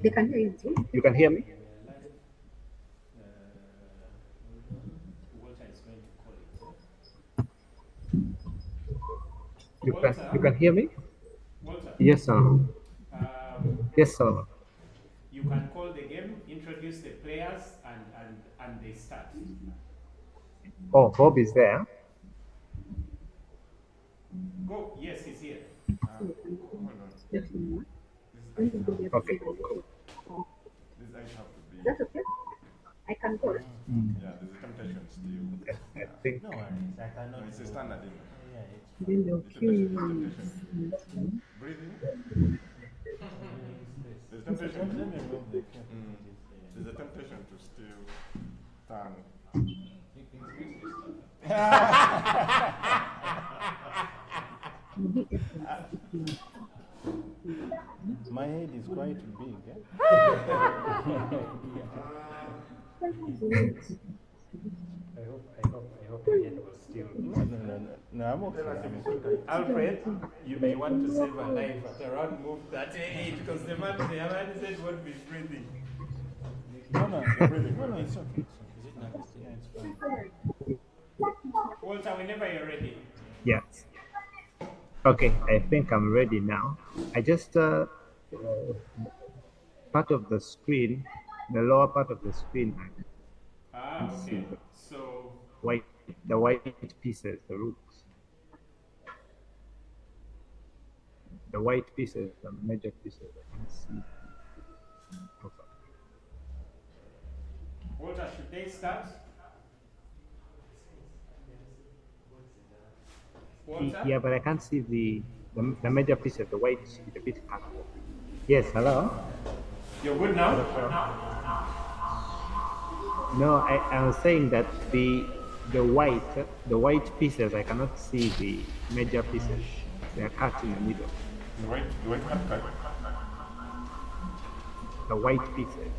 They can hear you too. You can hear me? Walter is going to call You can hear me? Walter, Yes, sir. Yes, sir. you can call the game, introduce the players, and they start. Oh, Bob is there. Go. Yes, he's here. So we can Hold on. just one. This When I will have, be Okay, able to cool. this I have to be. That's okay. I can go. Yeah, there's a temptation still. I think No worries, I cannot. No, it's a standard. Yeah, it's Then they'll It's a kill you. temptation. Breathing. There's a temptation. Let me remove the cap. There's a temptation to still turn. My head is quite big. Eh? I hope the head will still. No, I'm okay. I'm okay. Alfred, you may want to save a life at around move 38 because the man said won't be breathing. No, you're breathing. No, it's okay. Is it not? Yeah, it's fine. Walter, whenever you're ready. Yes. Okay, I think I'm ready now. I just part of the screen, the lower part of the screen, I can see Okay. So, the white pieces, the roots, the white pieces, the major pieces. I can see. Okay. Walter, should they start? Walter? Yeah, but I can't see the major pieces. The white is a bit cut. Yes, hello. You're good now? No, I was saying that the white pieces, I cannot see the major pieces. They are cut in the middle. The white cut. The white pieces.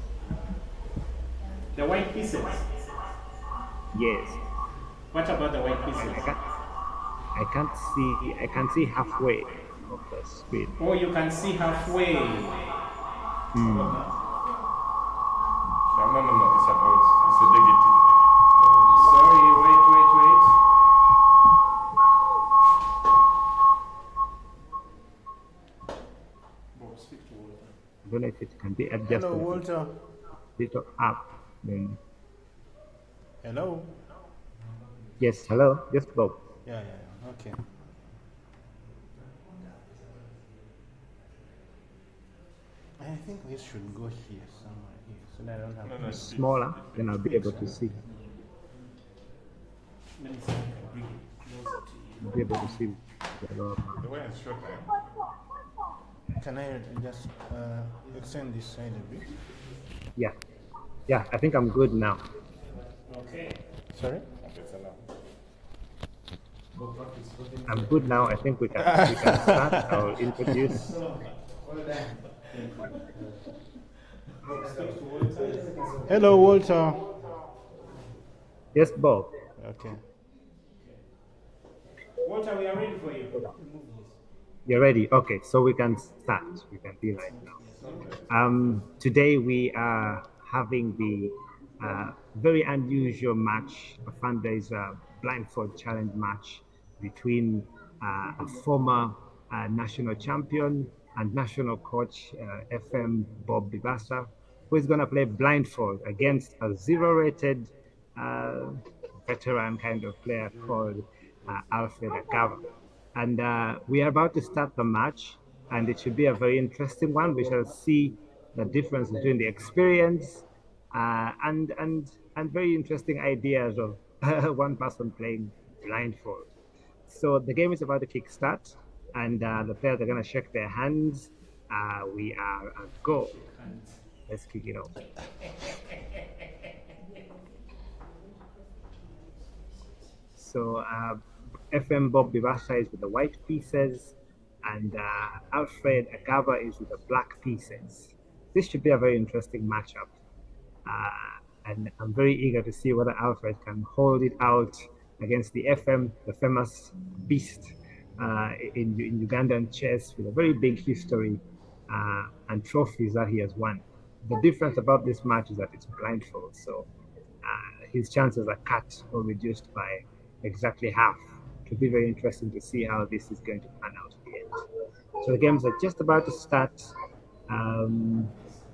The white pieces. Yes. What about the white pieces? I can't see halfway of the screen. Oh, you can see halfway. No, it's a negative. Sorry, wait. Bob, speak to Walter. I don't know if it can be adjusted Hello, a Walter. little up. Then Hello. yes, hello. Yes, Bob. Yeah. Okay. I think this should go here somewhere here, so that I don't have. No, Smaller, then I'll be able to see. Let me see if I can bring it closer to you. I'll be able to see the lower part. The way it's short. Can I just extend this side a bit? Yeah. I think I'm good now. Okay. Sorry. Okay, so now. I'm good now. I think we can start. I'll introduce. Hello, Walter. Yes, Bob. Okay. Walter, we are ready for you. You're ready? Okay, so we can start. We can be right now. Today we are having the very unusual match, a Fundraiser Blindfold Challenge match between a former national champion and national coach, FM Bob Bibasa, who is going to play blindfold against a zero-rated veteran kind of player called Alfred Agaba. And we are about to start the match, and it should be a very interesting one. We shall see the difference between the experience and very interesting ideas of one person playing blindfold. So the game is about to kickstart, and the players are going to shake their hands. We are at go. Let's kick it off. So FM Bob Bibasa is with the white pieces, and Alfred Agaba is with the black pieces. This should be a very interesting matchup. And I'm very eager to see whether Alfred can hold it out against the FM, the famous beast in Ugandan chess with a very big history and trophies that he has won. the difference about this match is that it's blindfold, so his chances are cut or reduced by exactly half. It will be very interesting to see how this is going to pan out at the end. So the games are just about to start.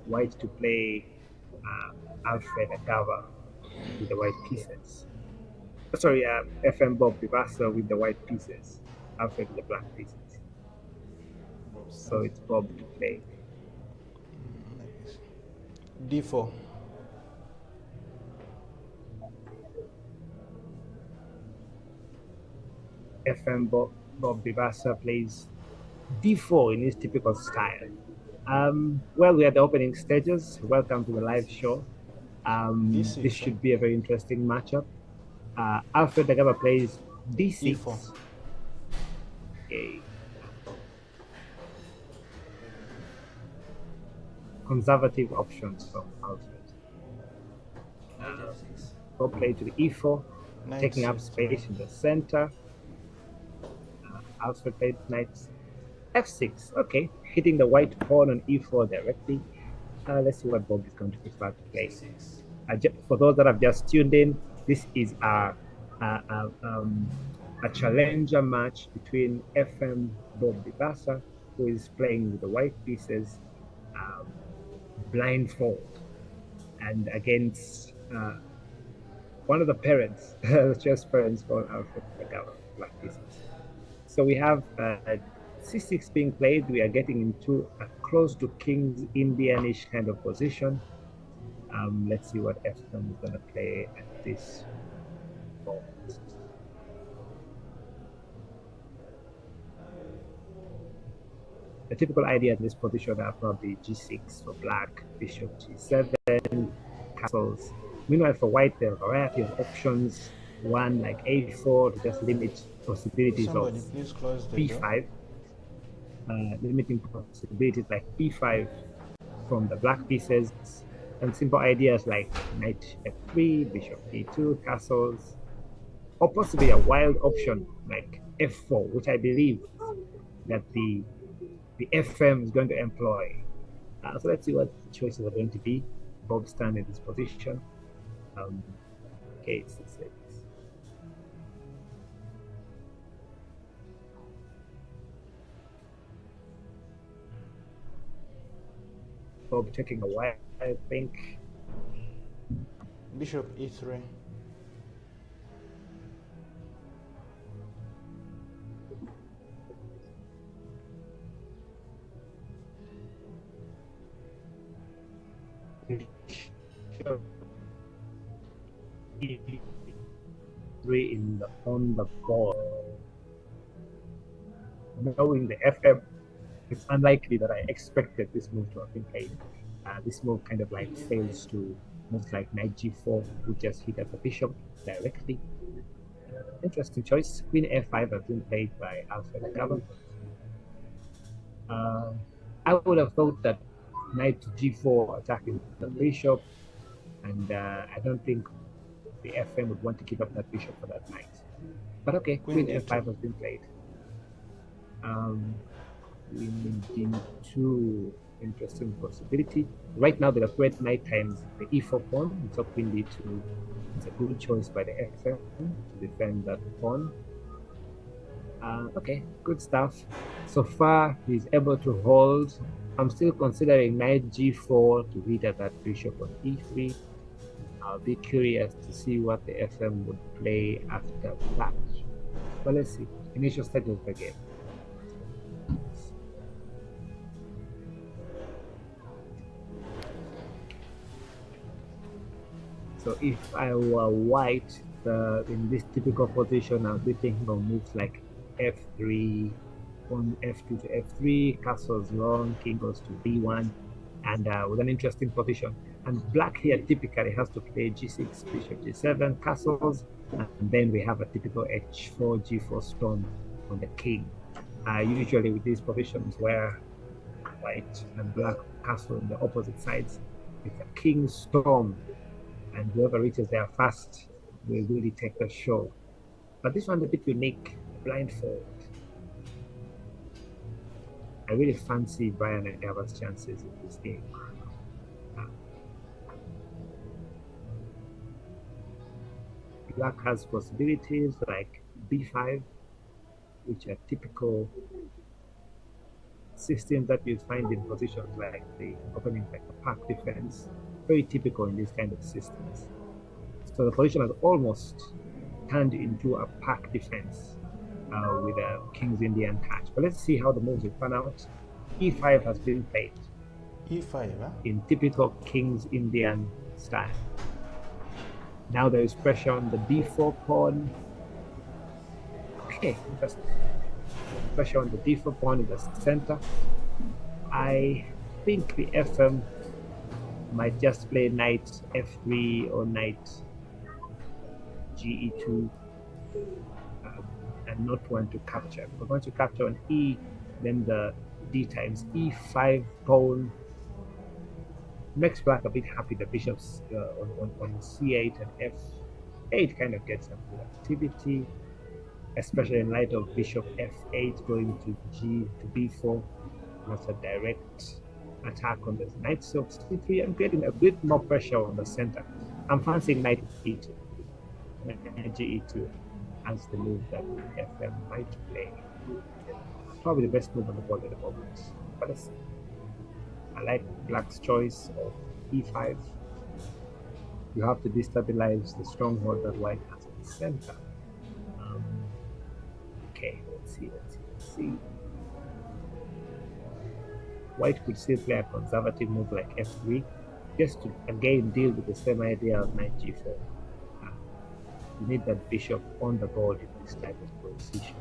White to play Alfred Agaba with the white pieces. Sorry, FM Bob Bibasa with the white pieces. Alfred with the black pieces. So it's Bob to play. D4. FM Bob Bibasa plays D4 in his typical style. Well, we are at the opening stages. Welcome to the live show. This should be a very interesting matchup. Alfred Agaba plays D6. E4. Okay. Conservative options from Alfred. Bob play to the E4, taking up space in the center. Alfred played knight F6. Okay, hitting the white pawn on E4 directly. Let's see what Bob is going to prefer to play. For those that have just tuned in, this is a challenger match between FM Bob Bibasa, who is playing with the white pieces, blindfold, and against one of the parents, the chess parents for Alfred Agaba, black pieces. So we have C6 being played. We are getting into a close to King's Indianish kind of position. Let's see what FM is going to play at this moment. The typical idea at this position are probably G6 for black, bishop G7, castles. Meanwhile, for white, there are a variety of options. One like A4 to just limit possibilities of B5, limiting possibilities like B5 from the black pieces, and simple ideas like knight F3, bishop E2, castles, or possibly a wild option like F4, which I believe that the FM is going to employ. So let's see what the choices are going to be. Bob stand in this position. Okay, C6. Bob taking a while, I think. Bishop E3. Three on the board. Knowing the FM, it's unlikely that I expected this move to have been played. This move kind of like fails to moves like knight G4, who just hit at the bishop directly. Interesting choice. Queen F5 has been played by Alfred Agaba. I would have thought that knight G4 attacking the bishop, and I don't think the FM would want to give up that bishop for that knight. But okay, Queen F5 has been played. Queen D2, interesting possibility. Right now, the great knight times the E4 pawn, so Queen D2 is a good choice by the FM to defend that pawn. Okay, good stuff. So far, he's able to hold. I'm still considering knight G4 to hit at that bishop on E3. I'll be curious to see what the FM would play after that. But let's see. Initial stages of the game. So if I were white, in this typical position, I'll be thinking of moves like F3, on F2 to F3, castles long, king goes to B1, and with an interesting position. And black here typically has to play G6, bishop G7, castles, and then we have a typical H4, G4 stone on the king. Usually with these positions where white and black castle on the opposite sides, it's a king storm, and whoever reaches there first will really take the show. But this one's a bit unique, blindfold. I really fancy Brian Agaba's chances in this game. Black has possibilities like b5, which are typical systems that you find in positions like the opening, like a park defense, very typical in these kind of systems. So the position has almost turned into a park defense with a King's Indian touch. But let's see how the moves will pan out. e5 has been played E5, huh? in typical King's Indian style. Now there is pressure on the d4 pawn. Okay, interesting. Pressure on the d4 pawn in the center. I think the FM might just play knight f3 or knight ge2 and not want to capture. But once you capture on e, then the d times e5 pawn makes black a bit happy. The bishops on c8 and f8 kind of gets some good activity, especially in light of bishop f8 going to g to b4. That's a direct attack on the knight. So c3, I'm getting a bit more pressure on the center. I'm fancying knight e2, knight ge2 as the move that FM might play. Probably the best move on the board at the moment. But let's see. I like black's choice of e5. You have to destabilize the stronghold that white has in the center. Okay, let's see. White could still play a conservative move like f3, just to again deal with the same idea of knight g4. You need that bishop on the board in this type of position.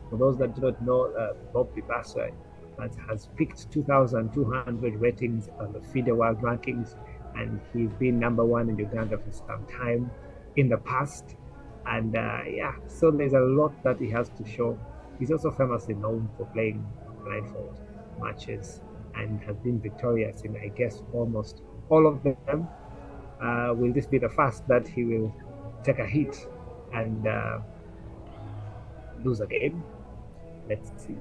For those that do not know, Bob Bibasa has picked 2,200 ratings on the FIDE World Rankings, and he's been #1 in Uganda for some time in the past. And yeah, so there's a lot that he has to show. He's also famously known for playing blindfold matches and has been victorious in, I guess, almost all of them. Will this be the first that he will take a hit and lose a game? Let's see.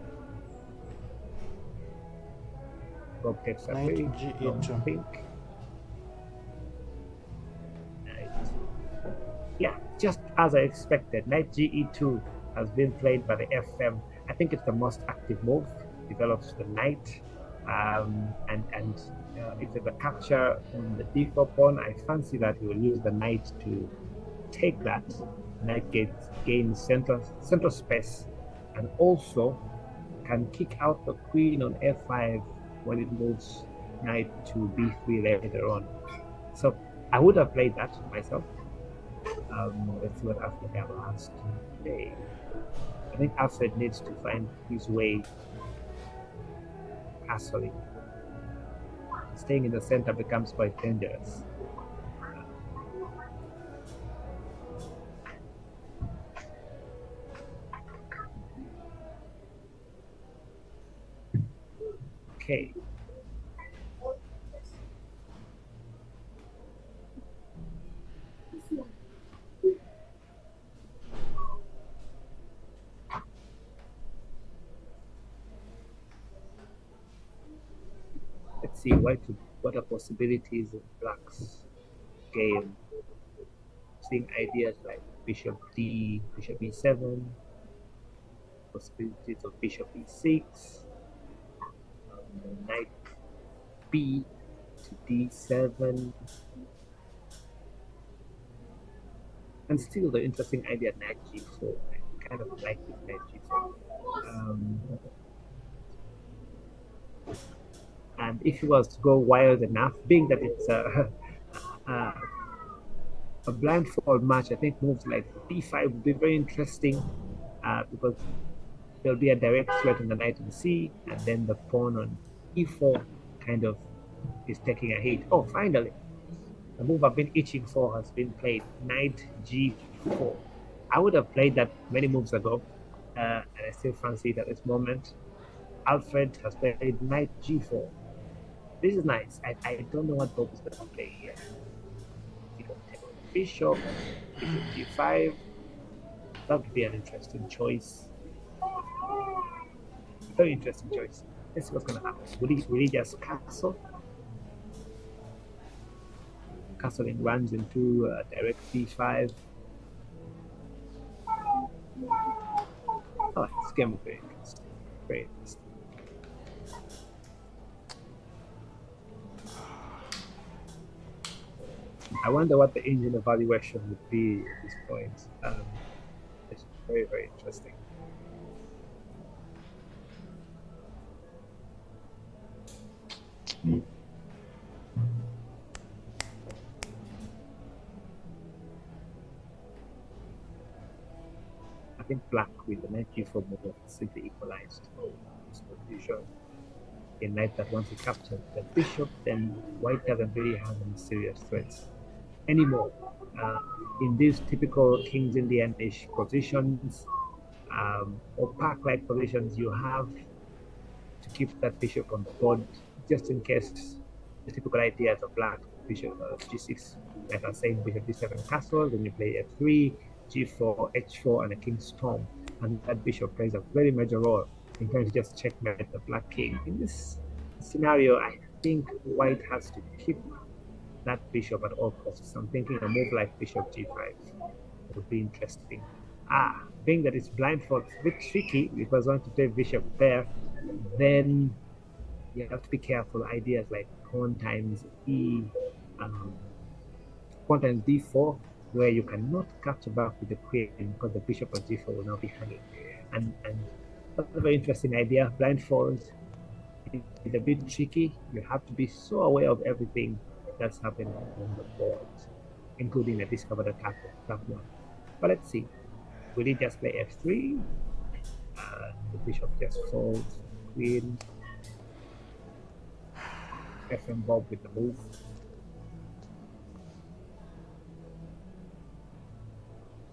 Bob takes a Knight very G8. long pink. Yeah, just as I expected, knight ge2 has been played by the FM. I think it's the most active move. Develops the knight, and if there's a capture on the d4 pawn, I fancy that he will use the knight to take that. Knight gains center space, and also can kick out the queen on f5 when it moves knight to b3 later on. So I would have played that myself. Let's see what Alfred has to play. I think Alfred needs to find his way castling. Staying in the center becomes quite dangerous. Okay. Let's see what are possibilities in black's game. Seeing ideas like bishop d, bishop e7, possibilities of bishop e6, knight b to d7, and still the interesting idea knight g4. I kind of like this knight g4. And if he was to go wild enough, being that it's a blindfold match, I think moves like d5 would be very interesting because there'll be a direct threat on the knight on c, and then the pawn on e4 kind of is taking a hit. Oh, finally, the move I've been itching for has been played, knight g4. I would have played that many moves ago, and I still fancy it at this moment. Alfred has played knight g4. This is nice. I don't know what Bob is going to play here. He can take on bishop, bishop g5. That would be an interesting choice. Very interesting choice. Let's see what's gonna happen. Will he just castle? Castling runs into direct b5. Oh, this game is very interesting. Very interesting. I wonder what the engine evaluation would be at this point. It's very, very interesting. I think black with the knight g4 move simply equalized this position. A knight that wants to capture the bishop, then white doesn't really have any serious threats anymore. In these typical King's Indian-ish positions, or park-like positions, you have to keep that bishop on the board just in case the typical ideas of black bishop g6, like I was saying, bishop d7 castle, then you play f3, g4, h4, and a king storm, and that bishop plays a very major role in trying to just checkmate the black king. In this scenario, I think white has to keep that bishop at all costs. I'm thinking a move like bishop g5 would be interesting. Being that it's blindfold, it's a bit tricky because once you play bishop there, then you have to be careful. Ideas like pawn times pawn times d4, where you cannot capture back with the queen because the bishop on g4 will now be hanging. And that's a very interesting idea. Blindfold is a bit tricky. You have to be so aware of everything that's happening on the board, including a discovered attack of that one. But let's see. Will he just play f3? The bishop just folds, queen. FM Bob with the move.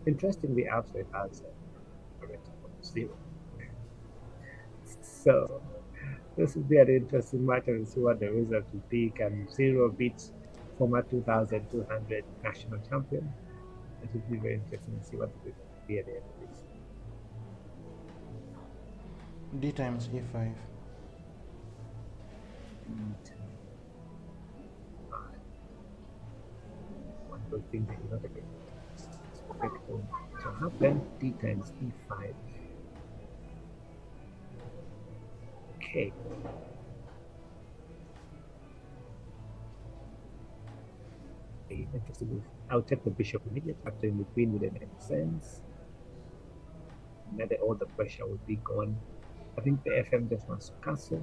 Interestingly, Alfred has a rate of 0. So this will be an interesting match and see what the result will be. Can 0 beat former 2200 national champion? It will be very interesting to see what the result will be at the end of this. D times e5. One good thing that you not again. So how then d times e5. Okay. Interesting move. I'll take the bishop immediately after in the queen wouldn't make sense. Now that all the pressure would be gone. I think the FM just wants to cancel.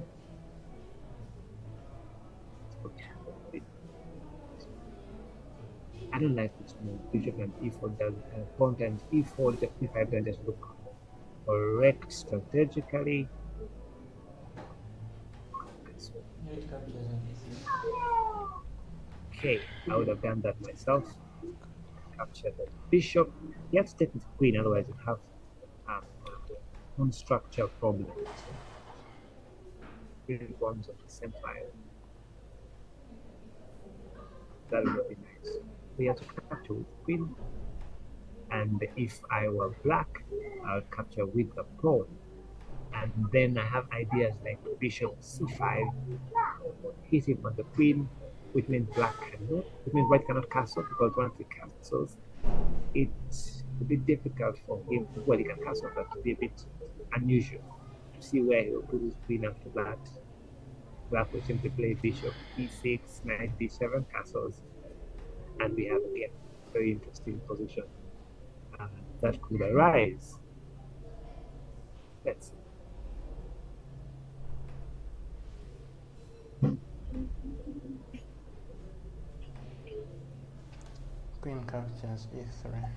I don't like this move. Bishop and e4 does pawn times e4, the e5 doesn't just look correct strategically. Okay, I would have done that myself. Capture the bishop. You have to take the queen, otherwise you have structure problems. Queen bonds of the same file. That would be nice. We have to capture with queen, and if I were black, I would capture with the pawn. And then I have ideas like bishop c5, hitting on the queen, which means black cannot, which means white cannot castle, because once he castles, it's a bit difficult for him. Well, he can castle, but to be a bit unusual to see where he will put his queen after that. Black will simply play bishop e6, knight d7 castles, and we have again a very interesting position that could arise. Let's see. Queen captures e3.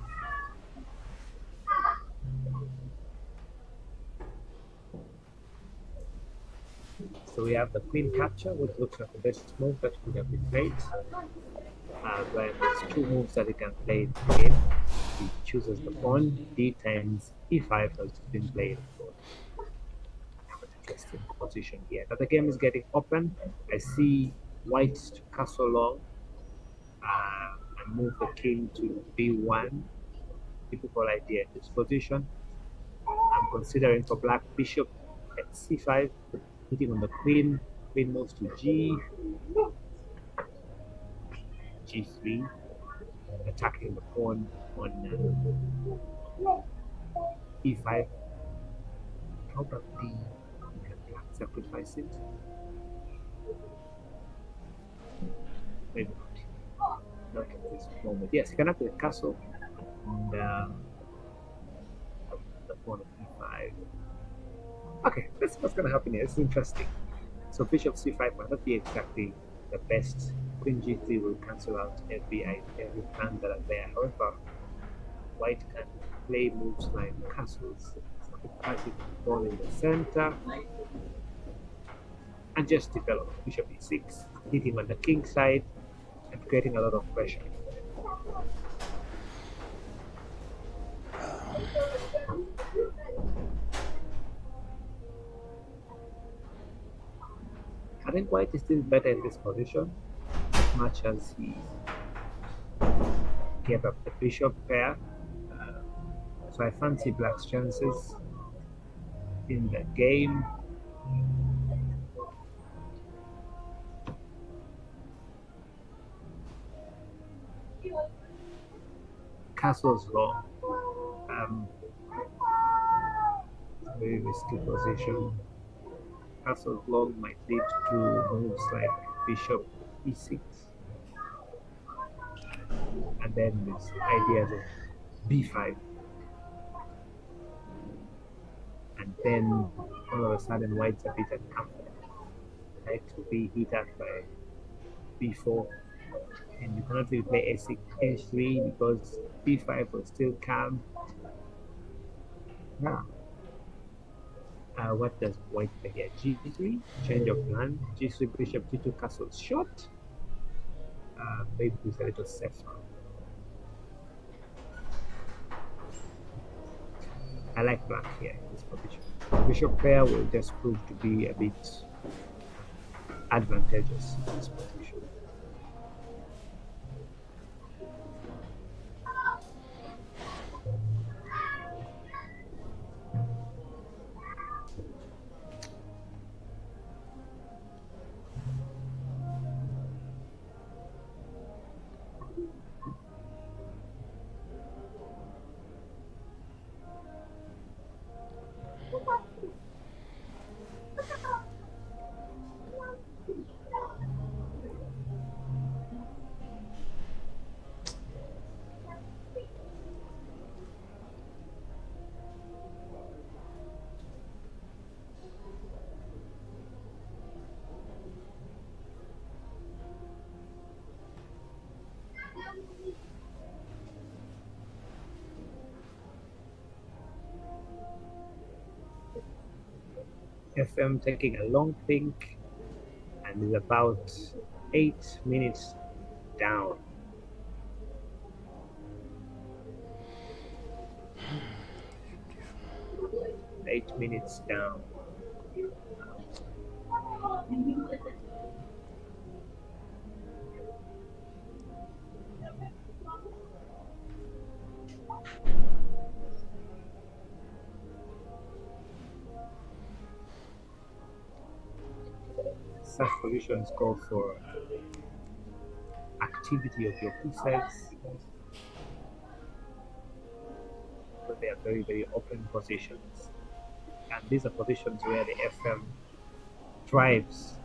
So we have the queen capture, which looks like the best move that could have been played. But there's two moves that he can play in the game. He chooses the pawn, d times e5 has been played. An interesting position here. But the game is getting open. I see white to castle long and move the king to b1. Typical idea in this position. I'm considering for black bishop at c5, hitting on the queen. Queen moves to G3, attacking the pawn on E5. Probably can black sacrifice it. Maybe not. Not at this moment. Yes, he can have the castle and the pawn of E5. Okay, let's see what's going to happen here. It's interesting. So bishop C5 might not be exactly the best. Queen G3 will cancel out every plan that are there. However, white can play moves like castles, sacrificing the pawn in the center, and just develop bishop E6, hitting on the king side and creating a lot of pressure. I think white is still better in this position, as much as he gave up the bishop pair. So I fancy black's chances in the game. Castle's long. Very risky position. Castle's long might lead to moves like bishop e6. And then these ideas of b5. And then all of a sudden white's a bit uncomfortable. Right? To be hit up by b4. And you cannot really play a6, h3 because b5 will still come. Now, what does white play here? G3, change of plan. G3, bishop, G2, castle short. Maybe it's a little safer. I like black here in this position. Bishop pair will just prove to be a bit advantageous in this position. FM taking a long think and is about 8 minutes down. 8 minutes down. Such positions call for activity of your pieces, but they are very, very open positions. And these are positions where the FM thrives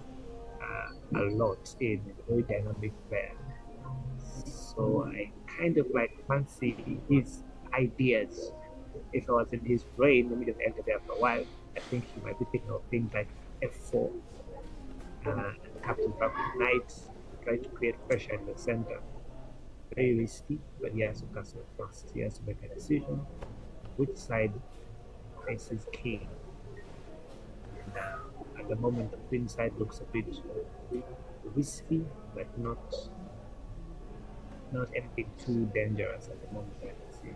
a lot in a very dynamic player. So I kind of like fancy his ideas. If I was in his brain, let me just enter there for a while. I think he might be thinking of things like f4. Captain back with knights, try to create pressure in the center. Very risky, but he has to castle fast. He has to make a decision. Which side faces king? And, at the moment, the queen side looks a bit risky, but not anything too dangerous at the moment. I can see.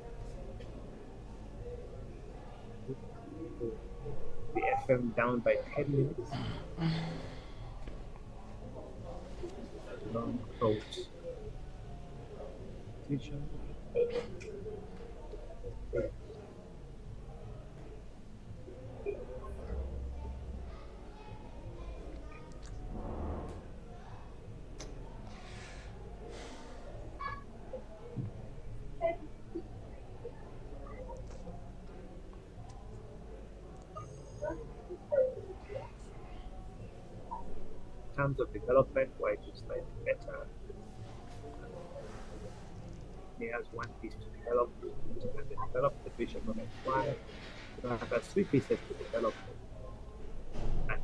The FM down by 10 minutes. Long throat. Position. terms of development, white is slightly better. He has one piece to develop, and they develop the bishop on f1. So that's 3 pieces to develop. And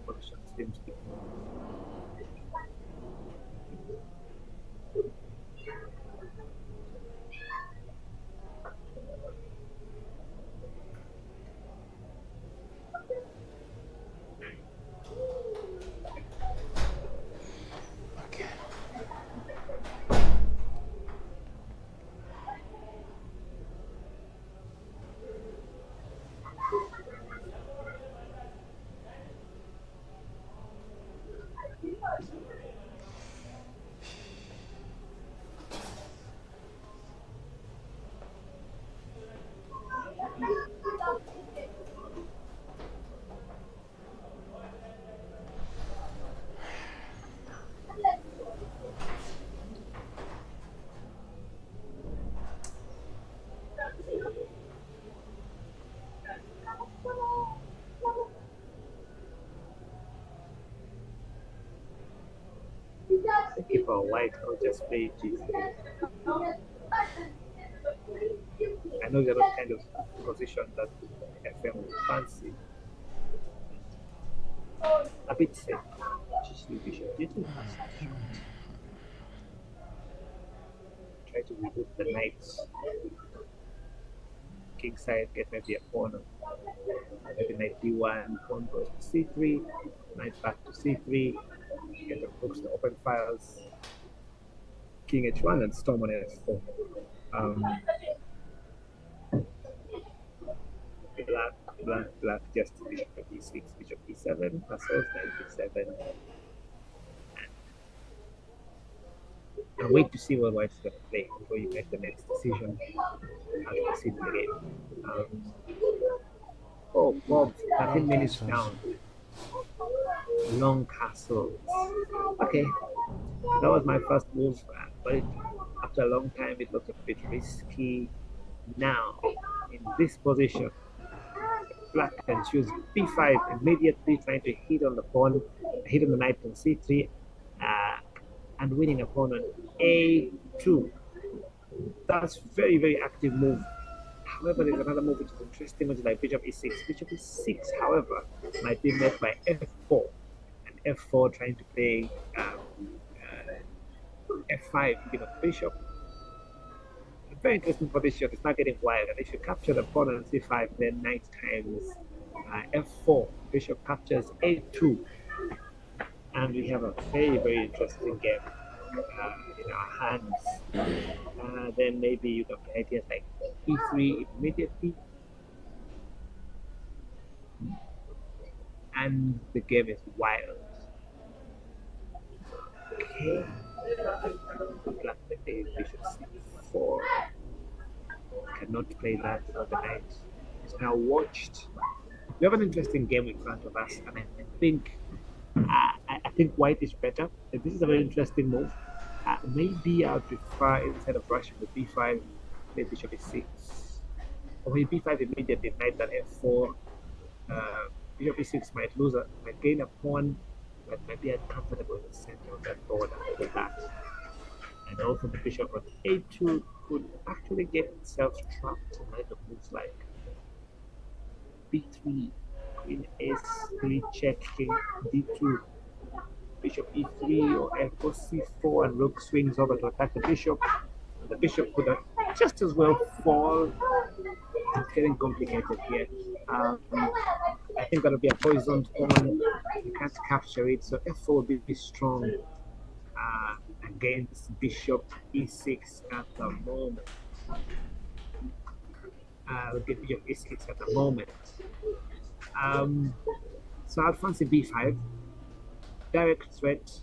position seems to the keeper white will just play g3. I know they're not kind of position that FM would fancy. A bit safe. G3 bishop d2. Try to remove the knights. King side, get maybe a pawn. Maybe knight d1, pawn goes to c3, knight back to c3, get the books to open files, king h1, and storm on f4. Black just bishop e6, bishop e7, castles, knight b7. And wait to see what white's going to play before you make the next decision how to proceed in the game. Oh, Bob, 13 minutes down. Long castles. Okay, that was my first move, but after a long time it looked a bit risky. Now, in this position, black can choose b5 immediately, trying to hit on the pawn, hit on the knight on c3, and winning a pawn on a2. That's very, very active move. However, there's another move which is interesting, which is like bishop e6. Bishop e6, however, might be met by f4. And f4 trying to play f5, you know, bishop. A very interesting position. It's not getting wild. And if you capture the pawn on c5, then knight times f4. Bishop captures a2. And we have a very, very interesting game in our hands. Then maybe you can play ideas like e3 immediately. And the game is wild. Okay. Black plays bishop c4. Cannot play that for the knight. It's now watched. We have an interesting game in front of us, and I think white is better. This is a very interesting move. Maybe I would prefer, instead of rushing with b5, play bishop e6. Or maybe b5 immediately, knight at f4. Bishop e6 might gain a pawn, but might be uncomfortable in the center of that board after that. And also the bishop on a2 could actually get itself trapped in the moves like b3, queen s3, check, king d2, bishop e3, or f4 c4, and rook swings over to attack the bishop. And the bishop could just as well fall. It's getting complicated here. I think that'll be a poisoned pawn. You can't capture it, so f4 will be strong against bishop e6 at the moment. We'll get bishop e6 at the moment. So I'd fancy b5. Direct threat.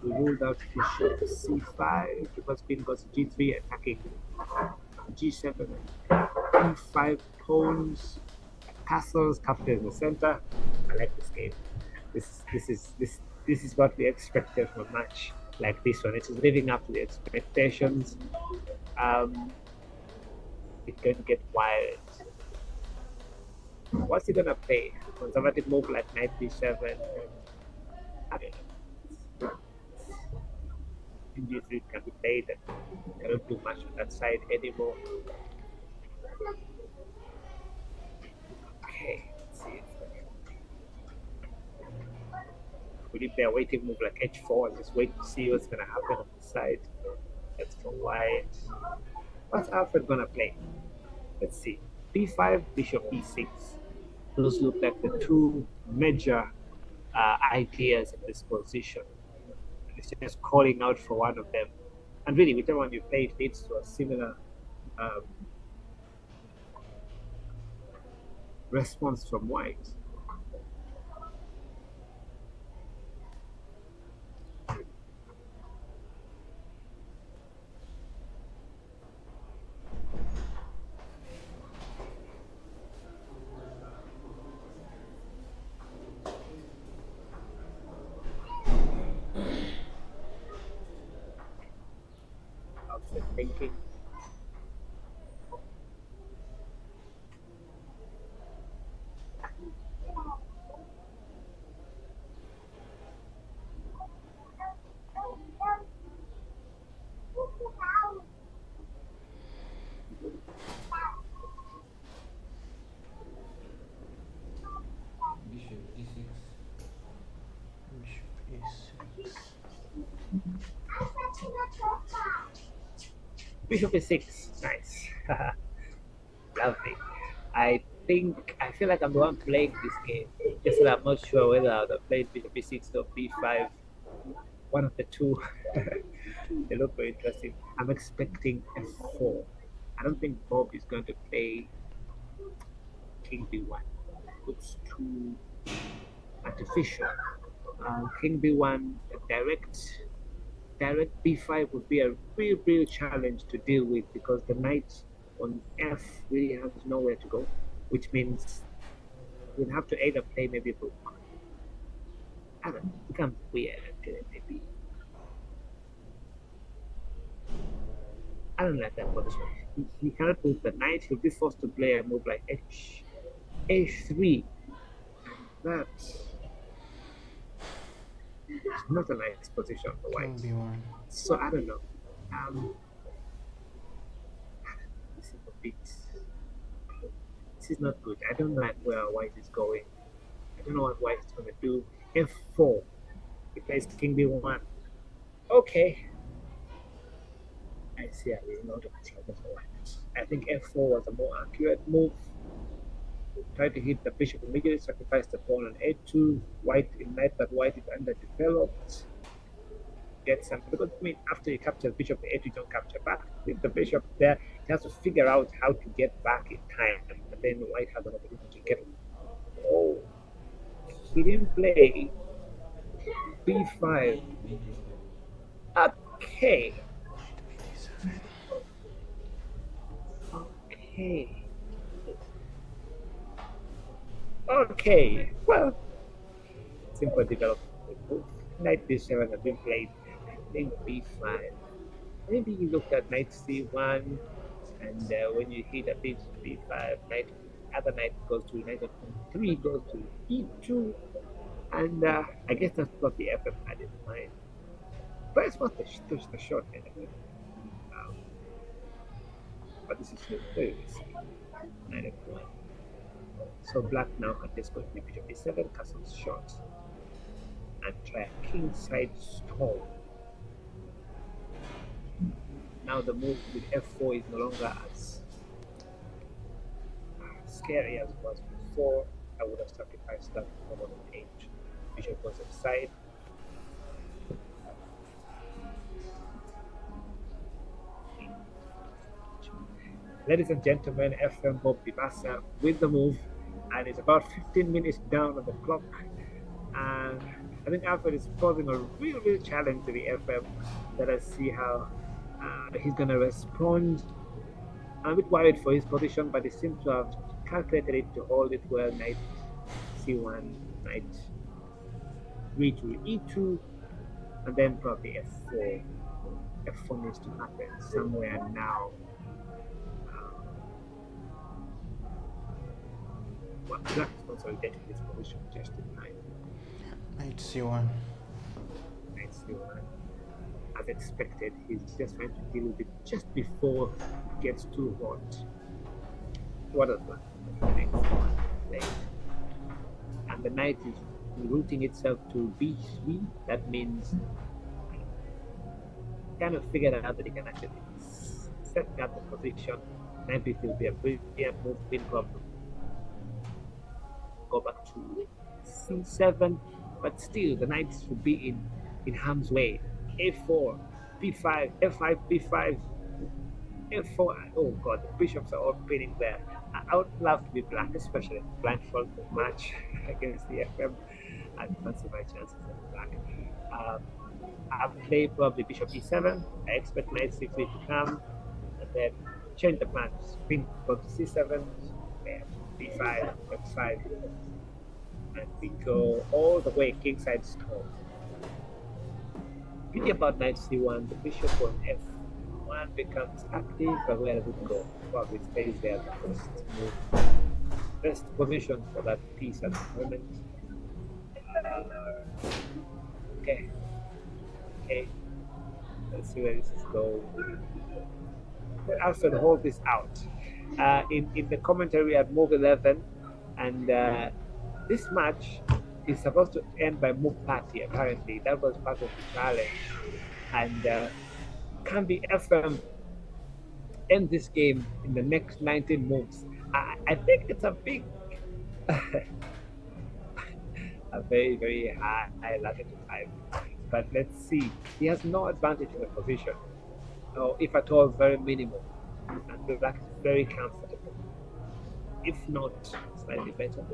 We ruled out bishop c5 because queen goes to g3, attacking g7, e5 pawns, castles, captured in the center. I like this game. This is what we expected from a match like this one. It is living up to the expectations. It can get wild. What's he gonna play? Conservative move like knight b7. I don't know. G3 can be played. I don't do much on that side anymore. Okay, let's see. Will he play a waiting move like h4 and just wait to see what's gonna happen on the side? That's for white. What's Alfred gonna play? Let's see. b5, bishop e6. Those look like the two major ideas in this position. It's just calling out for one of them. And really, whichever one you play, it leads to a similar response from white. Alfred thinking. Bishop d6. Bishop e6. Bishop e6. Nice. Lovely. I feel like I'm the one playing this game. Just that I'm not sure whether I'd have played bishop e6 or b5. One of the two. They look very interesting. I'm expecting f4. I don't think Bob is going to play king b1. Looks too artificial. King b1 direct b5 would be a real challenge to deal with because the knight on f really has nowhere to go, which means we'll have to either play maybe a book. I don't know, it becomes weird maybe. I don't like that position. He cannot move the knight, he'll be forced to play a move like h3. That's not a nice position for white. King b1. So I don't know. This is a bit. This is not good. I don't like where white is going. I don't know what white is going to do. f4. He plays king b1. Okay. I see. I really know the trouble for white. I think f4 was a more accurate move. Try to hit the bishop immediately, sacrifice the pawn on a2. White in knight that white is underdeveloped. Get some, because I mean, after you capture the bishop, the a2 you don't capture back. With the bishop there, he has to figure out how to get back in time, and then white has an opportunity to get. Oh, he didn't play b5. Okay. Okay. Okay. Well, simple development. Knight b7 has been played. I think b5. Maybe you look at knight c1, and when you hit a bit b5, other knight goes to knight f3 goes to e2, and I guess that's what the FF had in mind. But it's not the short anyway. But this is very risky. Knight f1. So black now can just go to bishop b7, castles short, and try a kingside storm. Now the move with f4 is no longer as scary as it was before. I would have sacrificed that pawn on h. Bishop goes aside. Ladies and gentlemen, FM Bob Bibasa with the move, and it's about 15 minutes down on the clock. And I think Alfred is posing a real challenge to the FM. Let us see how he's going to respond. I'm a bit worried for his position, but he seems to have calculated it to hold it well. Knight c1, knight b to e2, and then probably f4. f4 needs to happen somewhere now. Black is consolidating his position just in time. Knight C1. Knight C1. As expected, he's just trying to deal with it just before it gets too hot. What does Black play? And the knight is routing itself to B3. That means kind of figured out that he can actually set up the position. Knight B3 will be a brilliant move, win problem. Go back to C7, but still the knights will be in harm's way. A4, B5, F5, B5, F4. Oh god, the bishops are all pinning there. I would love to be Black, especially in Blindfold match against the FM. I fancy my chances of Black. I'll play probably Bishop E7. I expect Knight C3 to come, and then change the plans. Queen go to C7, B5, F5, and we go all the way kingside stone. Beauty about Knight C1, the bishop on F1 becomes active, but where does it go? Probably stays there the first move. Best position for that piece at the moment. Okay. Let's see where this is going. Alfred, hold this out. In the commentary at move 11, and this match is supposed to end by move 30. Apparently, that was part of the challenge. And can the FM end this game in the next 19 moves? I think it's a big, a very, very high latitude time. But let's see. He has no advantage in the position, or if at all, very minimal. And Black is very comfortable, if not slightly better.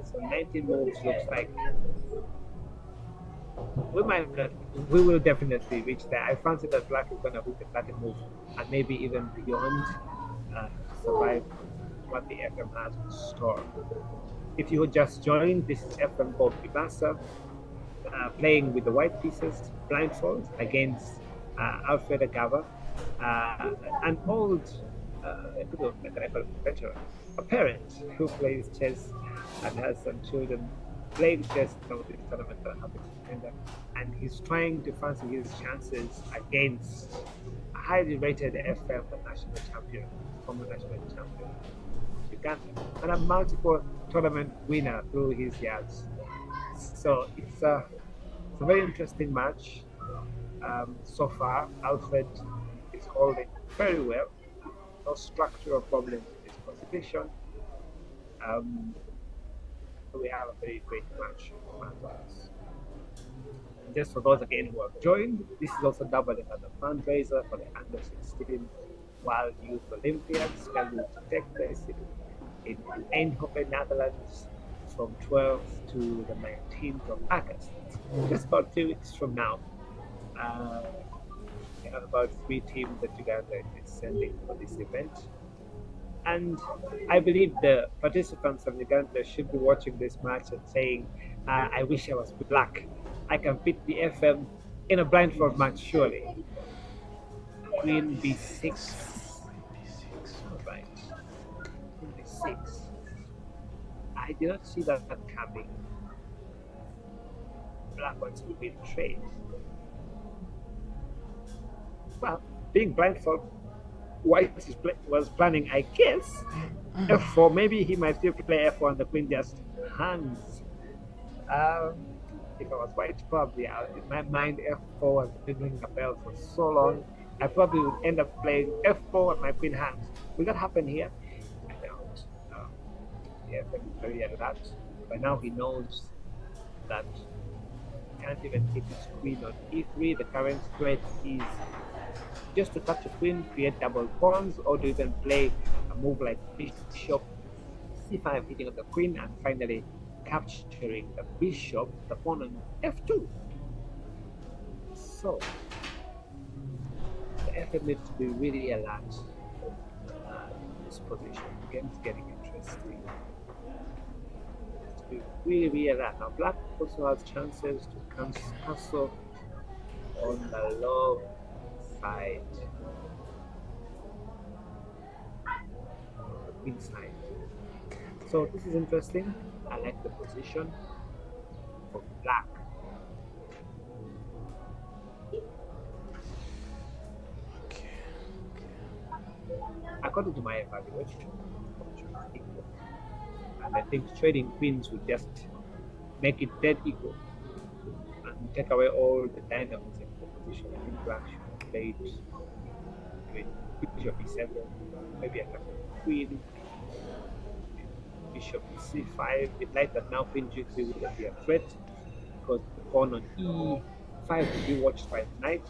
So 19 moves looks like we will definitely reach there. I fancy that Black is gonna hit the 30 move and maybe even beyond to survive what the FM has in store. If you would just join, this is FM called Bibasa, playing with the white pieces, Blindfold, against Alfred Agaba, an old veteran, a parent who plays chess and has some children playing chess in some of these tournaments that are happening in Canada, and he's trying to fancy his chances against a highly rated FM national champion, former national champion, Uganda, and a multiple tournament winner through his years. So it's a very interesting match. So far, Alfred is holding very well. No structural problems in his position. We have a very great match. Just for those again who have joined, this is also doubling as a fundraiser for the under 16 World Youth Olympiad scheduled to take place in Eindhoven, Netherlands from 12th to the 19th of August. Just about 2 weeks from now. We have about 3 teams that Uganda is sending for this event. And I believe the participants from Uganda should be watching this match and saying, I wish I was Black. I can beat the FM in a blindfold match, surely. Queen B6. Right. Queen B6. I did not see that coming. Black wants to win trade. Well, being blindfold, White was planning, I guess, F4. Maybe he might still play F4 and the Queen just hangs. If I was White, probably in my mind F4 has been ringing a bell for so long. I probably would end up playing F4 and my Queen hangs. Will that happen here? I doubt. Yeah, very alert. By now he knows that he can't even keep his Queen on E3. The current threat is just to touch a Queen, create double pawns, or to even play a move like Bishop C5 hitting on the Queen and finally capturing the Bishop, the pawn on F2. So the FF needs to be really alert in this position. The game is getting interesting. Needs to be really alert. Now Black also has chances to castle on the low side, the Queen side. So this is interesting. I like the position of black. According to my evaluation, options equal. And I think trading queens would just make it dead equal and take away all the dynamism of the position. I think black should have played with bishop e7, maybe a queen, bishop c5. It like that now queen g3 wouldn't be a threat because the pawn on e5 would be watched by the knight.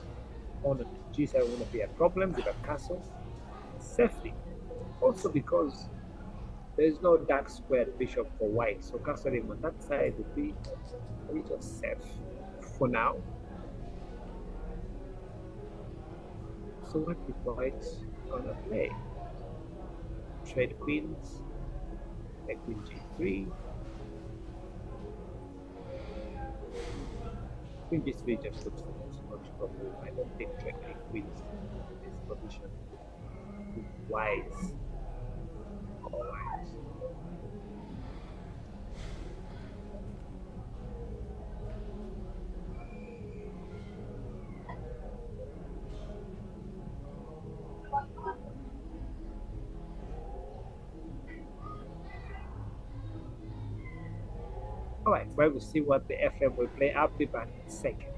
Pawn on g7 wouldn't be a problem with a castle safely. Also because there is no dark squared bishop for white, so castling on that side would be a little safe for now. So what is white gonna play? Trade queens, take queen g3. Queen g3 just looks the most logical move. I don't think trading queens in this position is wise. Or wise. Alright, well, we'll see what the FM will play. I'll be back in a second.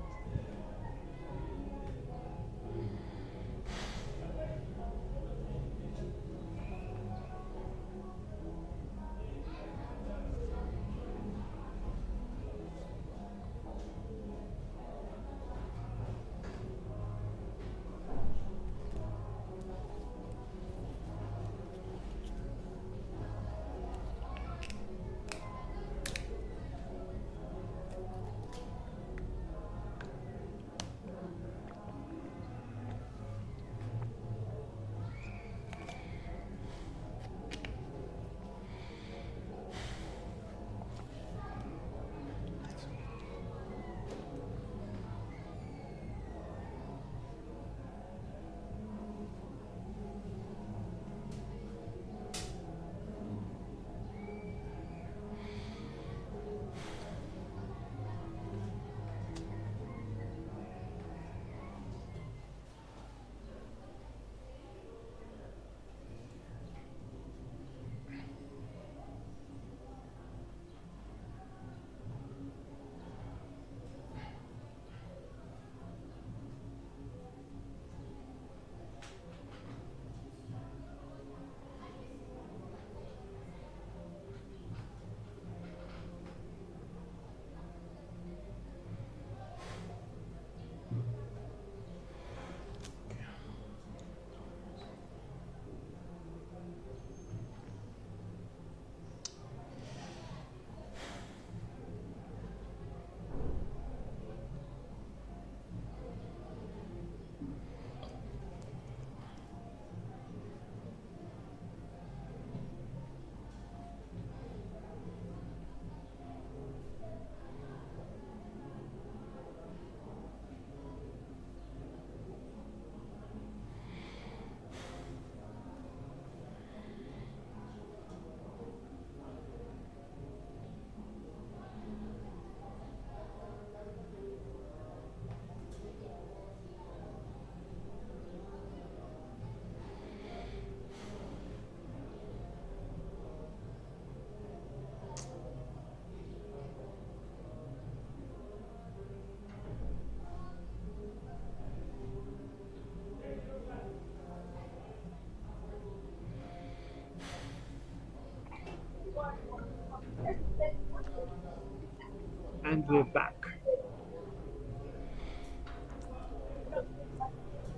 And we're back.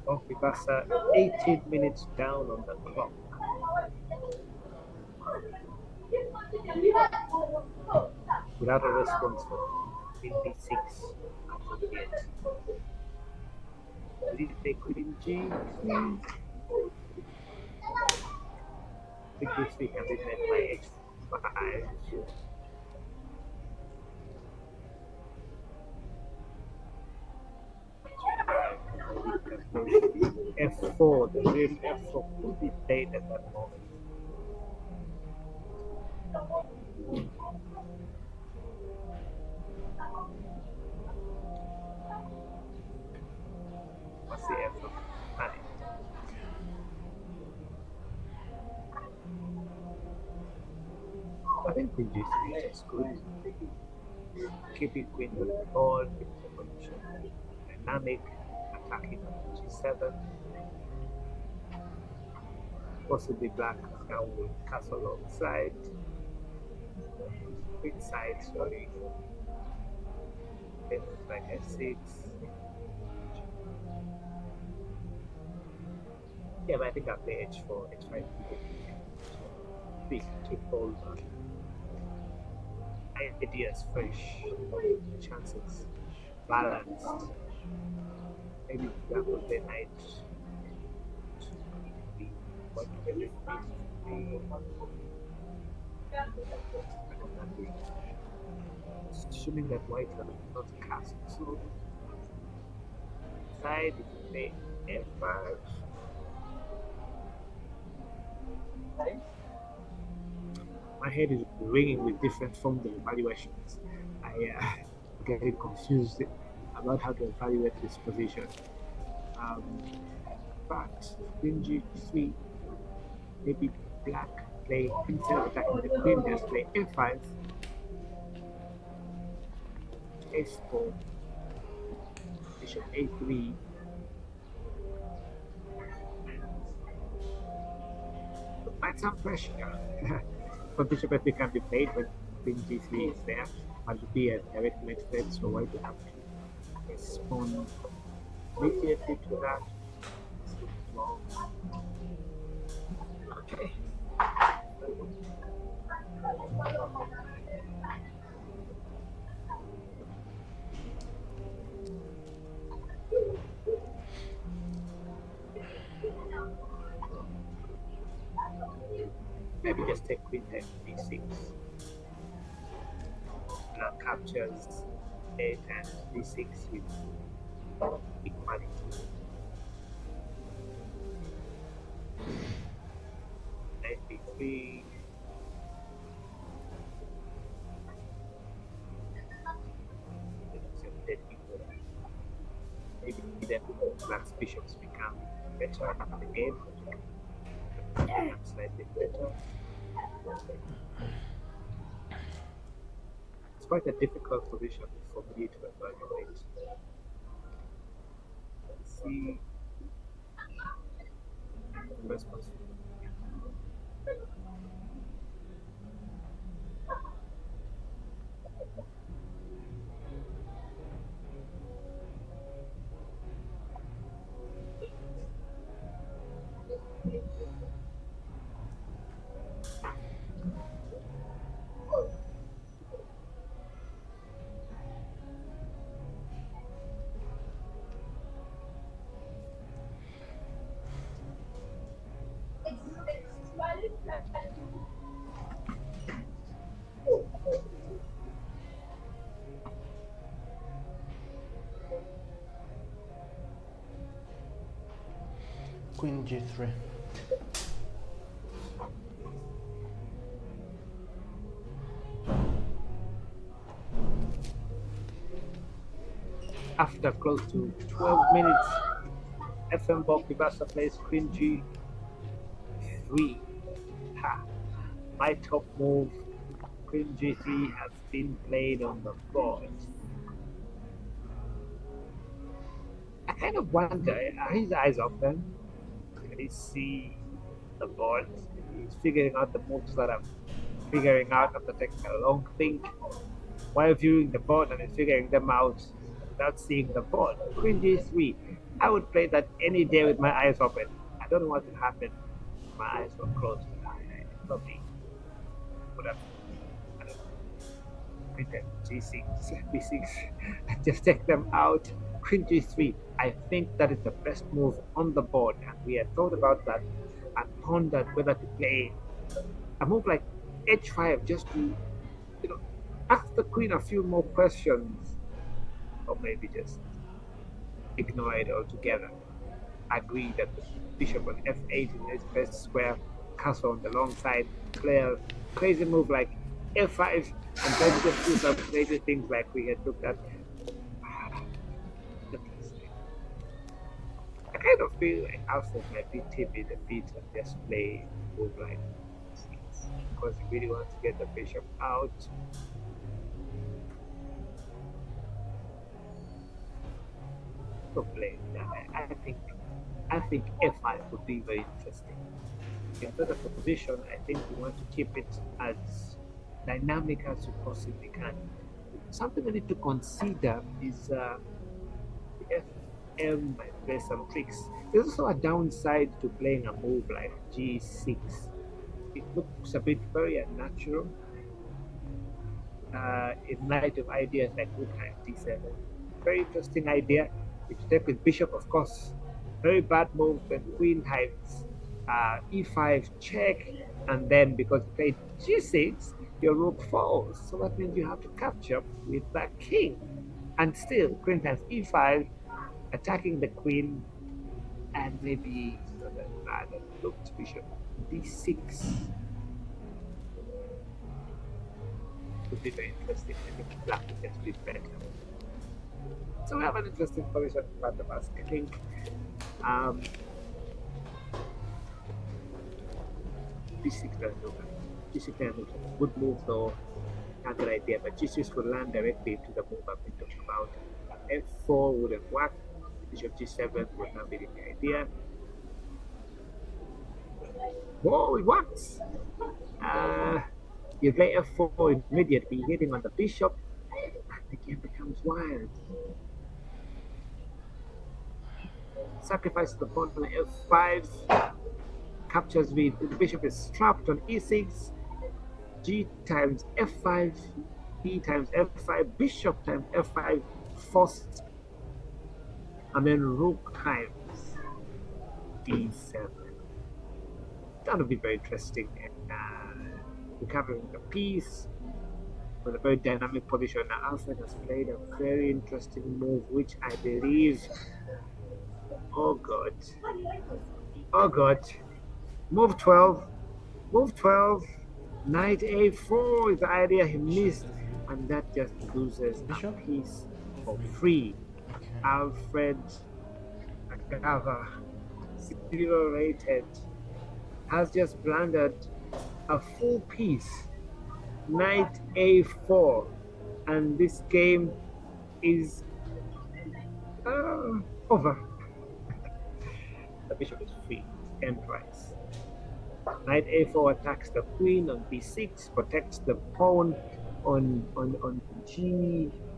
Oh, Bibasa, 18 minutes down on the clock. Without a response for Queen D6 yet. Did he take Queen G3? Queen D3 can be met by H5. F4, the real F4 could be played at that moment. What's the F of money? I think queen g3 is good. Keeping queen on the board, keeps the position dynamic, attacking on g7. Possibly black now will castle outside. Queen side, sorry. Then like f6. Yeah, but I think I'll play h4, h5. Big to fold. Ideas fresh, chances balanced. Maybe that will play knight. What will it be? Assuming that white has not cast, so side if you play f5. My head is ringing with different forms of evaluations. I getting confused about how to evaluate this position. But queen g3, maybe black play instead of attacking the queen, just play f5, h4, bishop a3. Quite some pressure. But bishop f3 can be played when queen g3 is there. But be a direct mate threat, so why do you have to respond immediately to that? Okay. Maybe just take queen f d6. Now captures a and d6 with equality. Knight b3. Maybe then black's bishops become better at the game. Slightly better. It's quite a difficult position for me to evaluate. Let's see. First person. Queen g3. After close to 12 minutes, FM Bob Bibasa plays queen g3. Ha! My top move, queen g3, has been played on the board. I kind of wonder, are his eyes open? Can he see the board? He's figuring out the moves that I'm figuring out after taking a long think while viewing the board and figuring them out without seeing the board. Queen g3. I would play that any day with my eyes open. I don't know what would happen if my eyes were closed. I probably would have, I don't know, queen g6, b6, just take them out. Queen g3. I think that is the best move on the board, and we had thought about that and pondered whether to play a move like h5 just to, ask the queen a few more questions, or maybe just ignore it altogether. Agree that the bishop on f8 is his best square castle on the long side, play a crazy move like f5, and try to just do some crazy things like we had looked at. Interesting. I kind of feel like Alfred might be timid a bit and just play move like this because he really wants to get the bishop out. So play that. I think f5 would be very interesting. In the position, I think we want to keep it as dynamic as you possibly can. Something we need to consider is the FM might play some tricks. There's also a downside to playing a move like G6. It looks a bit very unnatural in light of ideas like rook times D7. Very interesting idea. If you take with bishop, of course, very bad move when queen times E5 check, and then because you played G6, your rook falls. So that means you have to capture with that king. And still, queen times E5, attacking the queen, and maybe not that bad. Looked bishop D6 would be very interesting. I think black would get a bit better. So we have an interesting position in front of us. I think D6 doesn't look like G6 doesn't look like a good move though. Not a good idea, but G6 would land directly into the move I've been talking about. F4 wouldn't work. Bishop G7 would not be the idea. Whoa, it works! You play F4 immediately, hitting on the bishop, and the game becomes wild. Sacrifices the pawn on F5, captures with the bishop is trapped on E6, G times F5, E times F5, bishop times F5, forced, and then rook times D7. That would be very interesting. Recovering the piece with a very dynamic position. Now Alfred has played a very interesting move, which I believe. Oh god. Oh god. Move 12. Move 12. Knight A4 is the idea he missed, and that just loses a piece for free. Alfred Agaba, 0 rated, has just blundered a full piece, Knight A4, and this game is over. The bishop is free, end price. Knight A4 attacks the queen on B6, protects the pawn on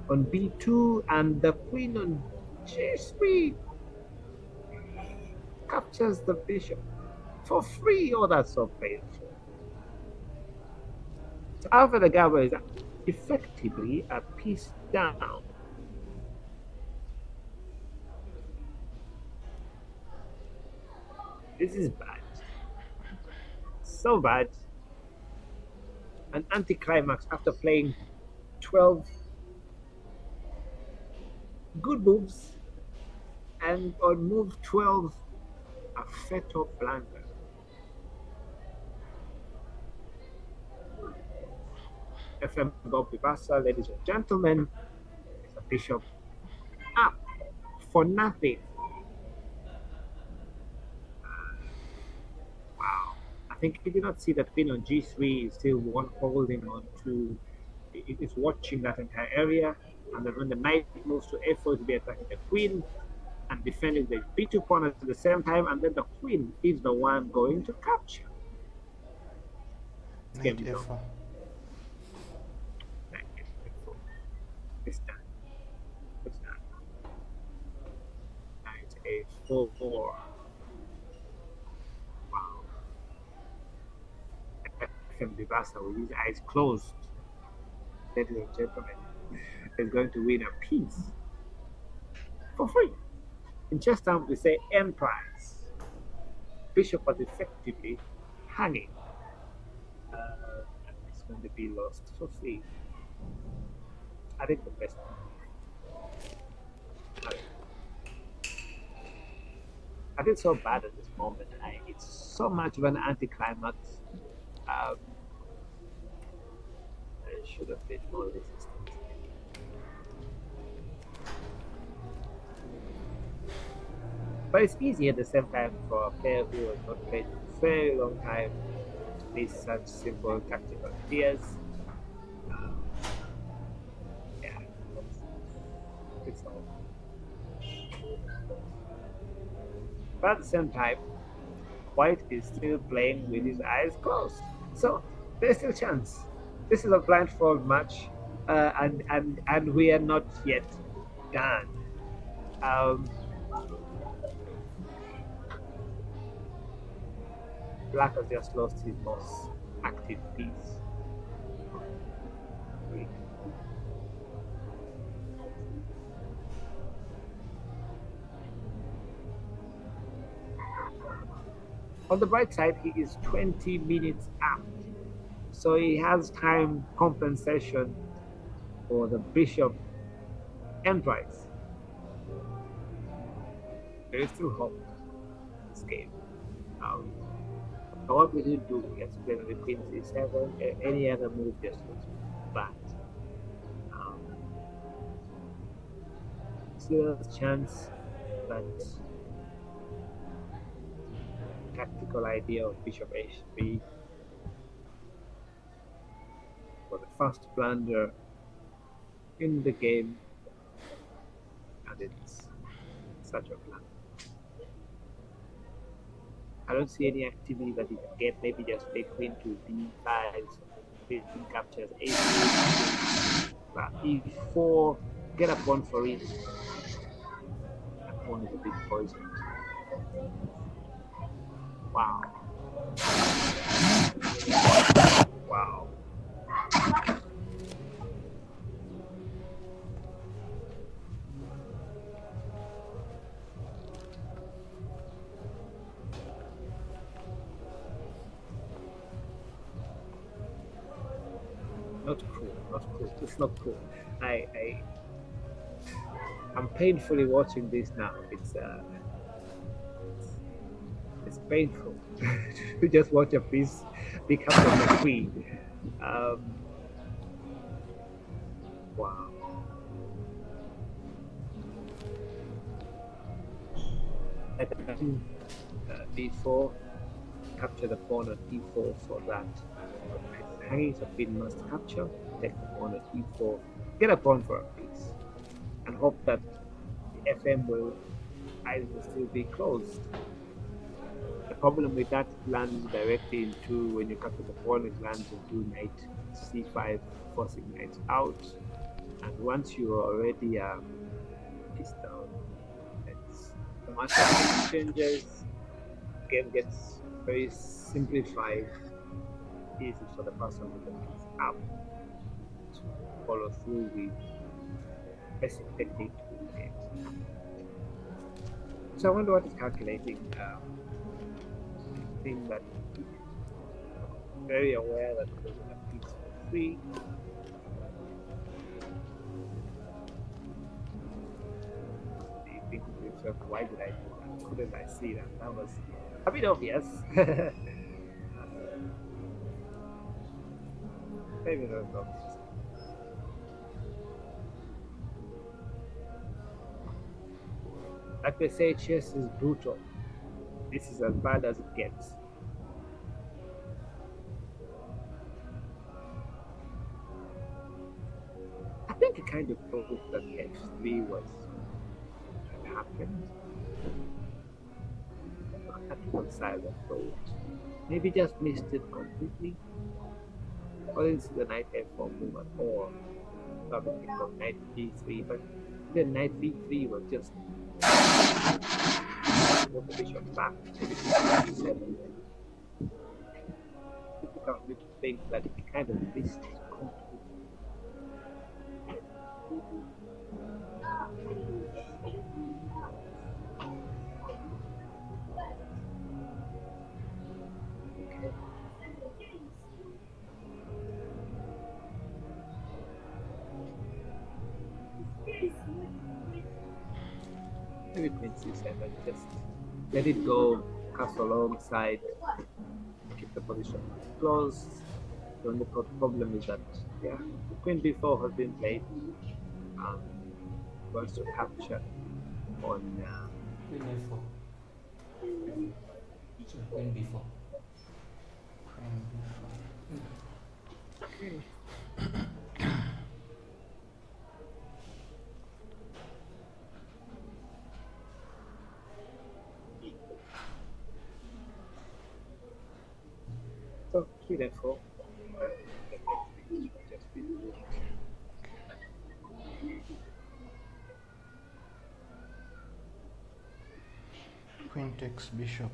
B2, and the queen on G3 captures the bishop for free. Oh, that's so painful. So Alfred Agaba is effectively a piece down. This is bad. So bad. An anticlimax after playing 12 good moves, and on move 12, a fatal blunder. FM Bob Bibasa, ladies and gentlemen, is a bishop up for nothing. Wow. I think you did not see that queen on G3 is still one holding on to, it is watching that entire area, and then when the knight moves to F4, it will be attacking the queen and defending the B2 pawn at the same time, and then the queen is the one going to capture. Knight F4. It's done. It's done. Knight A4. Wow. FM Bibasa with his eyes closed, ladies and gentlemen, is going to win a piece for free. In chess terms, we say end prize. Bishop was effectively hanging. And it's going to be lost for free. I think the best. I feel so bad at this moment. It's so much of an anticlimax. Um, I should have been more resistant. But it's easy at the same time for a player who has not played in a very long time to miss such simple tactical ideas. Um, yeah, it's all. But at the same time, White is still playing with his eyes closed. So there's still a chance. This is a blindfold match, and we are not yet done. Um, Black has just lost his most active piece. On the bright side, he is 20 minutes out, so he has time compensation for the bishop and price. There is still hope in this game. Um, but what we didn't do, we have to play with the queen c7. Any other move just looks bad. Um, still has a chance, but tactical idea of bishop h3 for the first blunder in the game, and it's such a blunder. I don't see any activity that he can get. Maybe just play queen to b5, queen captures a3, but e4, get a pawn for it. That pawn is a bit poisoned. Wow. Wow. Not cool, not cool. It's not cool. I'm painfully watching this now. It's painful to just watch a piece become a queen. Wow. At d4, capture the pawn at e4 for that. Hanging a queen must capture, take the pawn at e4, get a pawn for a piece, and hope that the FM will either still be closed. The problem with that lands directly into, when you capture the pawn, it lands into knight c5, forcing knight out. And once you are already piece down, it's the master changes, game gets very simplified, easy for the person with the piece up to follow through with basic technique to win the game. So I wonder what is calculating. I think that very aware that there's a piece for free. You think to yourself, why did I do that? Couldn't I see that? That was a bit obvious. Maybe that was obvious. Like they say, chess is brutal. This is as bad as it gets. I think it kind of thought that f3 was happened. I had to reconcile that thought. Maybe just missed it completely. Or didn't see the knight f4 move at all. Probably think of knight d3, but then knight b3 was just move the bishop back. Maybe d7. Difficult to think that he kind of missed it completely. Maybe queen c7, just let it go, castle alongside, keep the position closed. The only problem is that, yeah, queen b4 has been played. Wants to capture on Queen a4. So queen b4. Queen b4. okay. So queen f4. Queen takes bishop.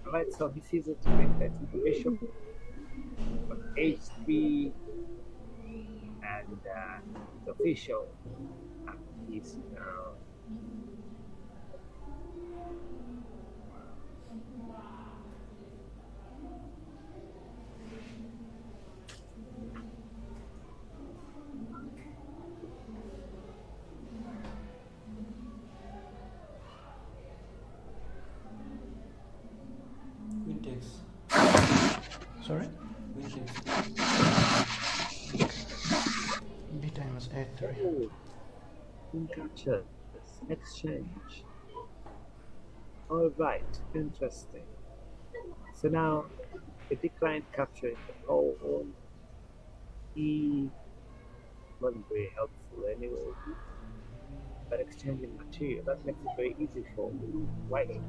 Alright, so he sees it with that bishop on h3, and the official is now Queen takes. Sorry? Queen takes. B times a3. oh, queen captures, exchange. Alright, interesting. So now the declined capturing the pawn. He wasn't very helpful anyway, but exchanging material, that makes it very easy for white.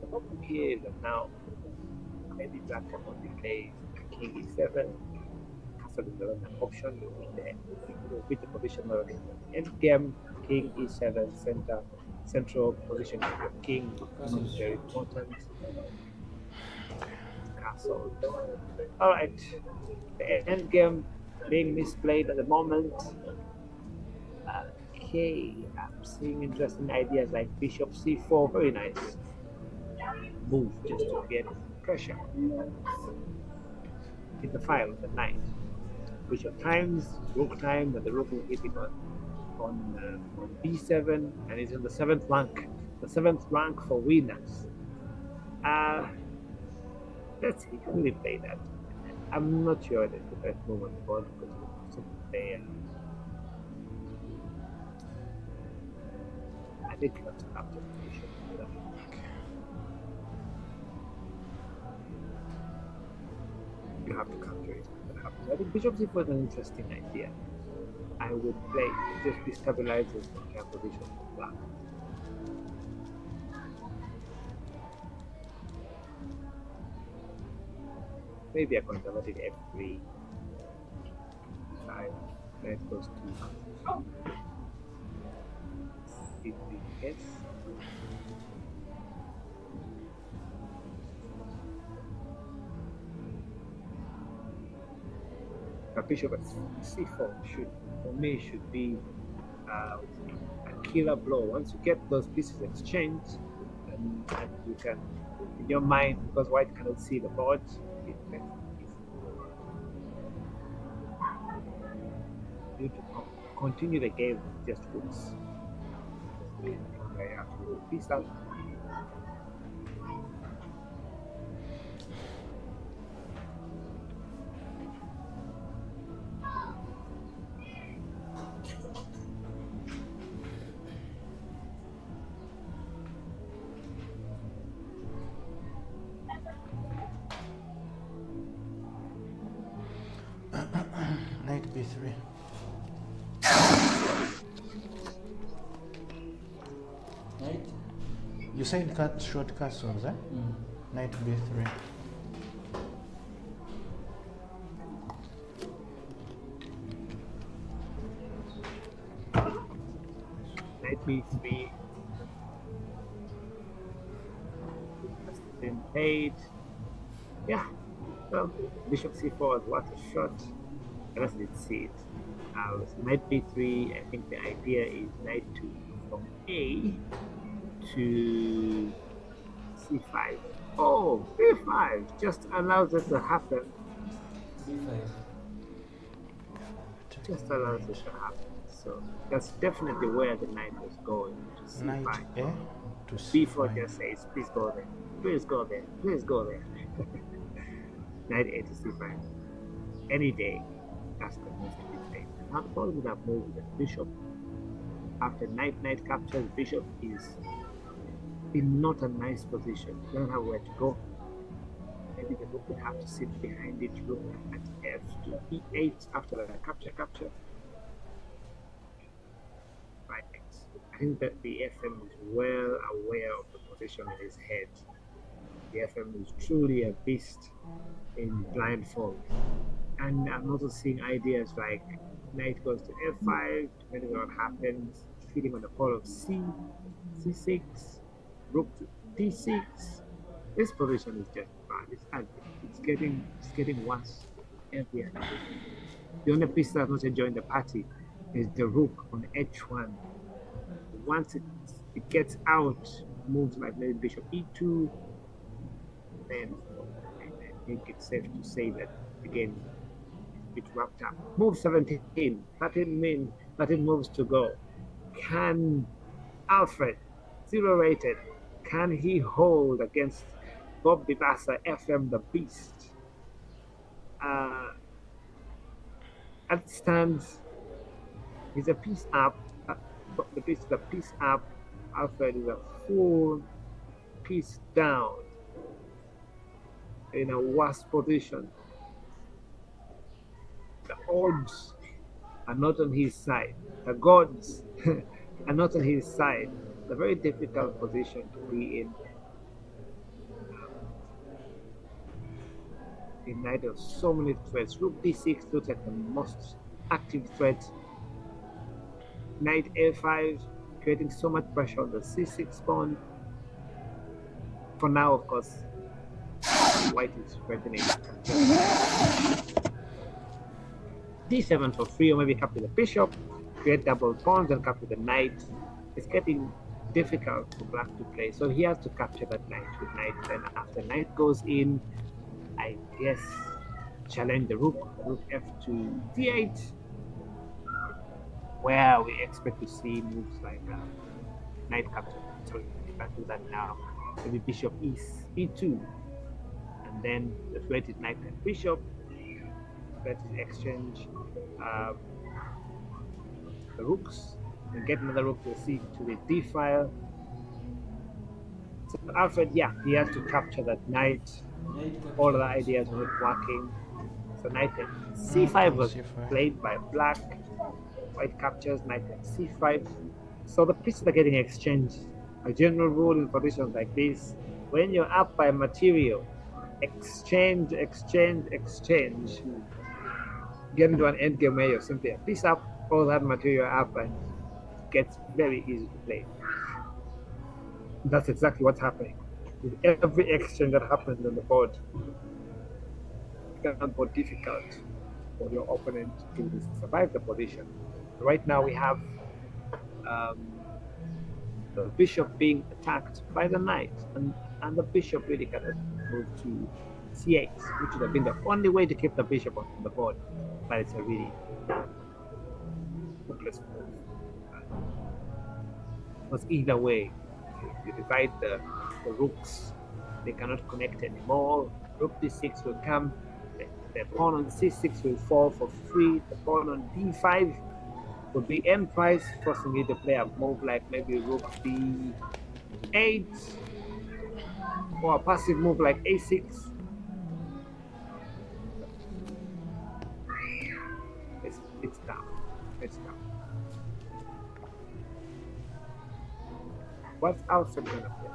The problem here is that now maybe black can only play king e7. Castle is not an option with the position already. End game, king e7, central position of your king is very important. Castle. Alright. The end game being misplayed at the moment. Okay, I'm seeing interesting ideas like bishop c4, very nice move just to get pressure in the file of the knight. Bishop times, rook times, and the rook will hit it on b7, and it's in the seventh rank for winners. Let's see, who will play that? I'm not sure that's the best move on the board because some player. I think you have to capture the bishop. You have to capture it. I think bishop c4 is an interesting idea. I would play, just destabilizes the entire position of black. Maybe a conservative f3, 5, knight goes to c3, yes. A bishop at c4 should be a killer blow. Once you get those pieces exchanged, and you can, in your mind, because white cannot see the board, it makes it easy. You need to continue the game with just hooks. Okay, after piece out. Knight b3. Knight? You said short castles, eh? Knight b3. Knight b3 has been paid. Yeah, well, bishop c4 is what a shot. The rest didn't see it. Knight b3, I think the idea is knight to from a to c5. Oh, b5 just allows it to happen. B5. Just allows it to happen. So that's definitely where the knight was going, to c5. Knight A to b4 C5. just says, please go there, please go there, please go there. Knight a to c5. Any day, that's the most thing. Now the pawn would have moved the bishop. After knight captures, bishop is in not a nice position. You don't have where to go. Maybe the rook would have to sit behind it, rook at f to e8 after the capture. Right. I think that the FM is well aware of the position in his head. The FM is truly a beast in blindfold. And I'm also seeing ideas like knight goes to f5, depending on what happens, feeding on the pawn of c6, rook to d6. This position is just bad. It's ugly. It's getting worse every other day. The only piece that has not yet joined the party is the rook on h1. Once it gets out, moves like maybe bishop e2, then I think it's safe to say that again it's wrapped up. Move 17. 13 moves to go. Can Alfred, 0 rated, can he hold against Bob Bibasa, FM the Beast? As it stands, he's a piece up. The Beast is a piece up. Alfred is a full piece down in a worse position. The odds are not on his side. The gods are not on his side. It's a very difficult position to be in light of so many threats. Rook d6 looks like the most active threat. Knight a5, creating so much pressure on the c6 pawn. For now, of course, white is threatening. d7 for free, or maybe capture the bishop, create double pawns and capture the knight. It's getting difficult for black to play, so he has to capture that knight with knight. Then after knight goes in, I guess challenge the rook f to d8, where we expect to see moves like knight capture. Sorry, if I do that now, maybe bishop e2, and then the threat is knight and bishop. That is exchange the rooks and get another rook to the d file. So Alfred, yeah, he has to capture that knight. All the ideas were not working. So knight at c5 was played by black. White captures knight at c5. So the pieces are getting exchanged. A general rule in positions like this: when you're up by material, exchange. Get into an endgame where you're simply a piece up, all that material up, and it gets very easy to play. That's exactly what's happening. With every exchange that happens on the board, it becomes more difficult for your opponent to survive the position. Right now we have the bishop being attacked by the knight, and the bishop really cannot move to c8, which would have been the only way to keep the bishop on the board, but it's a really hopeless move. Because either way, you divide the rooks, they cannot connect anymore. Rook d6 will come, the pawn on c6 will fall for free, the pawn on d5 would be end price, forcing you to play a move like maybe rook b8, or a passive move like a6. It's down. It's down. What's Alfred gonna play?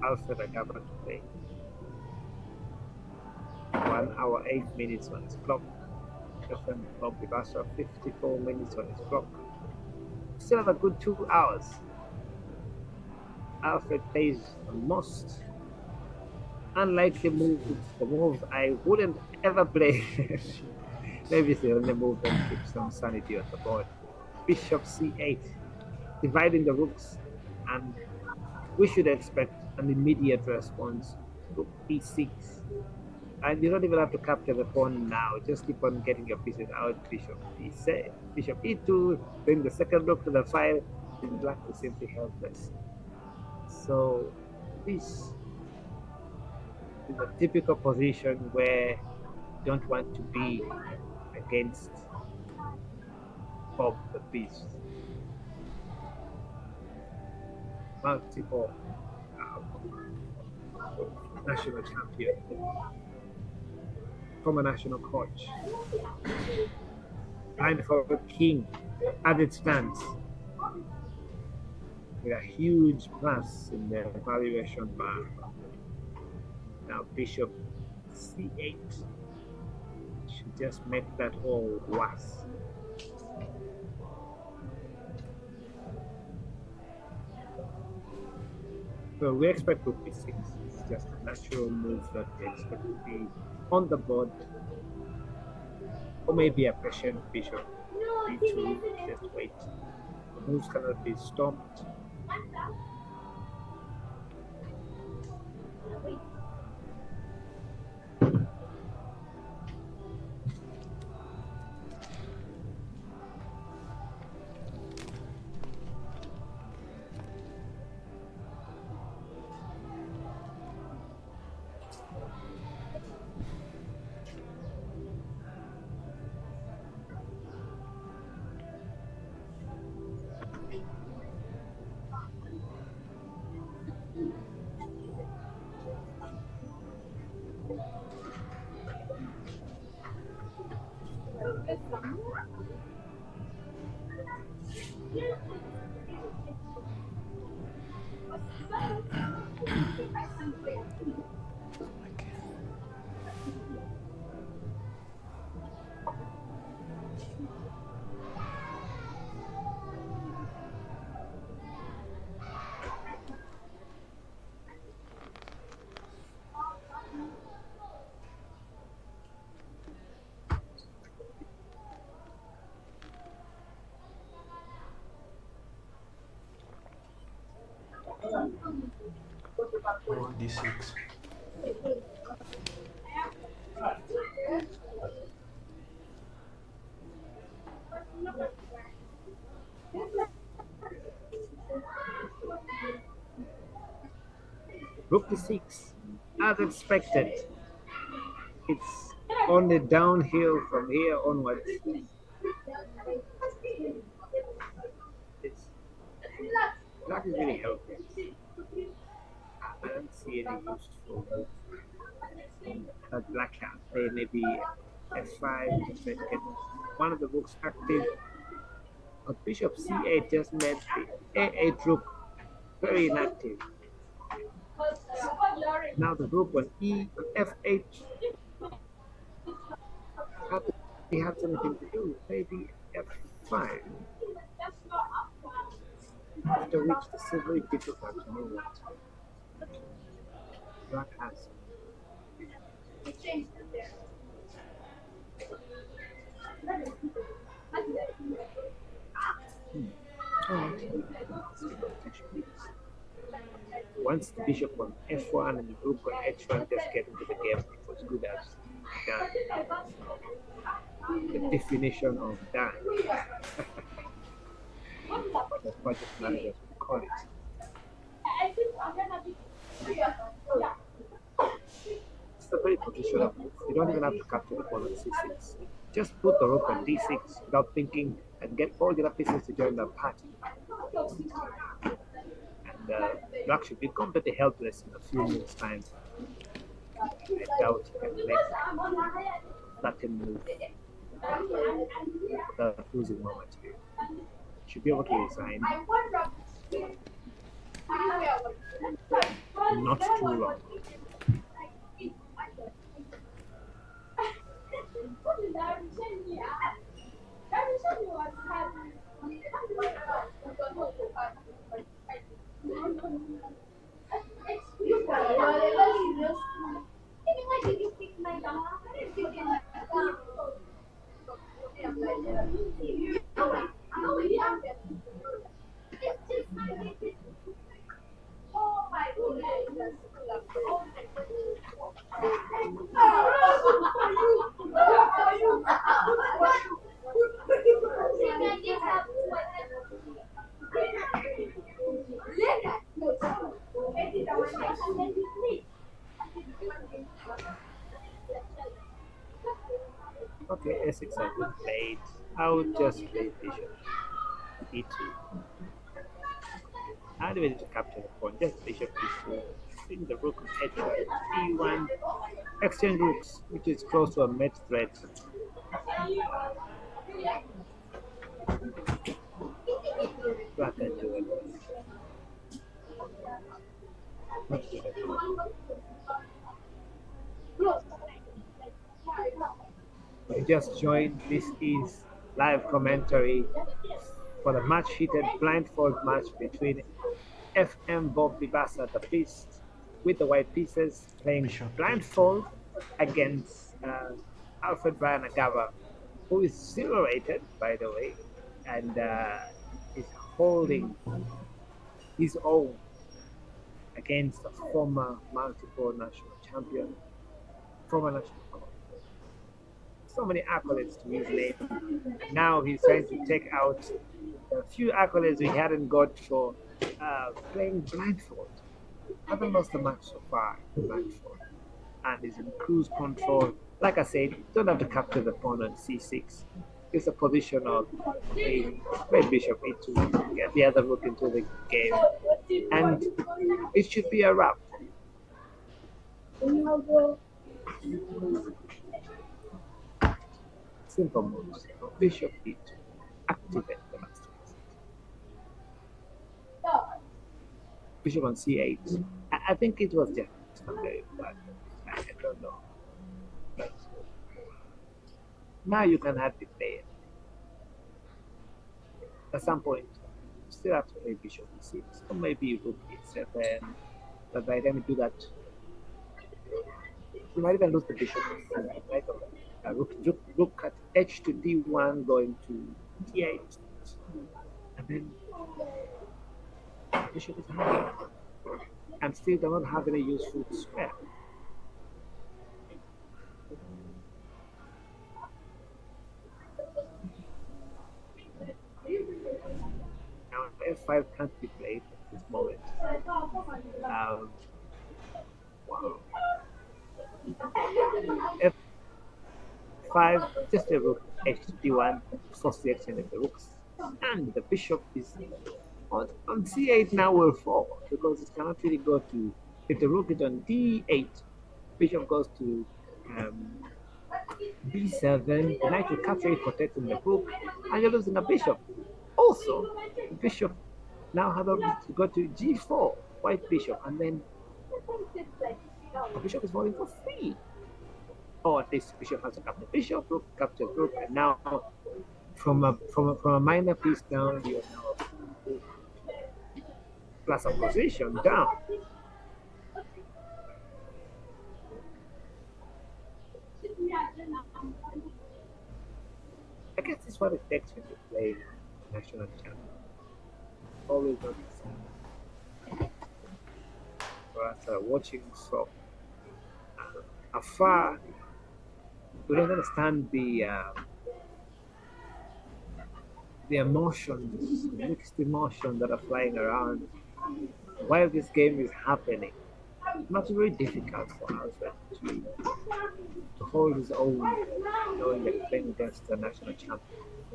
Alfred Agaba to play. 1 hour 8 minutes on his clock. Different from Bibasa, 54 minutes on his clock. Still have a good 2 hours. Alfred plays the most unlikely moves, the moves I wouldn't ever play. Maybe it's the only move that keeps some sanity on the board. Bishop c8, dividing the rooks, and we should expect an immediate response. Rook e6. And you don't even have to capture the pawn now. Just keep on getting your pieces out. Bishop e6, Bishop e2, bring the second rook to the file, and black is simply helpless. So this is a typical position where you don't want to be against Bob the Beast. Multiple national champion, former national coach, Blindfold king as it stands, with a huge plus in the valuation bar. Now Bishop c8 should just make that all worse. So we expect rook b6. It's just a natural move that we expect to be on the board. Or maybe a patient bishop b2, just wait. The moves cannot be stopped. Rook d6. Rook d6, as expected. It's only downhill from here onwards. Black is really helpful. I don't see any useful move that black can play. Maybe f5 to try to get one of the rooks active. But bishop c8 just made the a8 rook very inactive. Now the rook on f8 hardly has anything to do. Maybe f5. After which this is very difficult to move. Black has. Once the bishop on f1 and the rook on h1 just get into the game, it was good as done. The definition of done. That's what the managers would call it. It's a very positional move. You don't even have to capture the pawn on c6. Just put the rook on d6 without thinking and get all the other pieces to join the party. And black should be completely helpless in a few minutes' time. I doubt he can make certain move without losing moment. Should be able to resign. not too long. Okay, S6 has been played. I would just play bishop e2. How do we need to capture the pawn? Just bishop e2. Bring the rook h1, e1. Exchange rooks, which is close to a mate threat. Black and do If you just joined, this is live commentary for the much heated blindfold match between FM Bob Bibasa, the Beast, with the white pieces, playing Bishop blindfold against Alfred Brian Agaba, who is zero rated, by the way, and is holding his own against a former multiple national champion, former national coach. So many accolades to his name. Now he's trying to take out a few accolades we hadn't got for playing blindfold. Haven't lost a match so far in blindfold, and is in cruise control. Like I said, you don't have to capture the pawn on c6. It's a position of a red bishop e2, get the other rook into the game, and it should be a wrap. Simple moves. Bishop e2, activate the last piece. Bishop on c8. I think it was just very bad. I don't know. But now you can hardly play it. At some point, you still have to play bishop e6, or maybe rook e7. But by the time you do that, you might even lose the bishop. Right? Rook at h to d1, going to d8, and then bishop is hanging, and still do not have any useful square. Now f5 can't be played at this moment. Wow. F5, just a rook h to d1, force the exchange of the rooks, and the bishop is on c8 now will fall because it cannot really go to. If the rook is on d8, bishop goes to b7, knight will capture it, protecting the rook, and you're losing a bishop. Also, the bishop now has to go to g4, white bishop, and then the bishop is falling for free. Or at least bishop has to capture bishop, rook captures rook, and now from a minor piece down, you're now plus a position down. I guess this is what it takes when you play national champion. Always notice. For us watching so afar, we don't understand the emotions, mixed emotions that are flying around while this game is happening. It must be very difficult for Alfred to hold his own, knowing that he's playing against the national champion,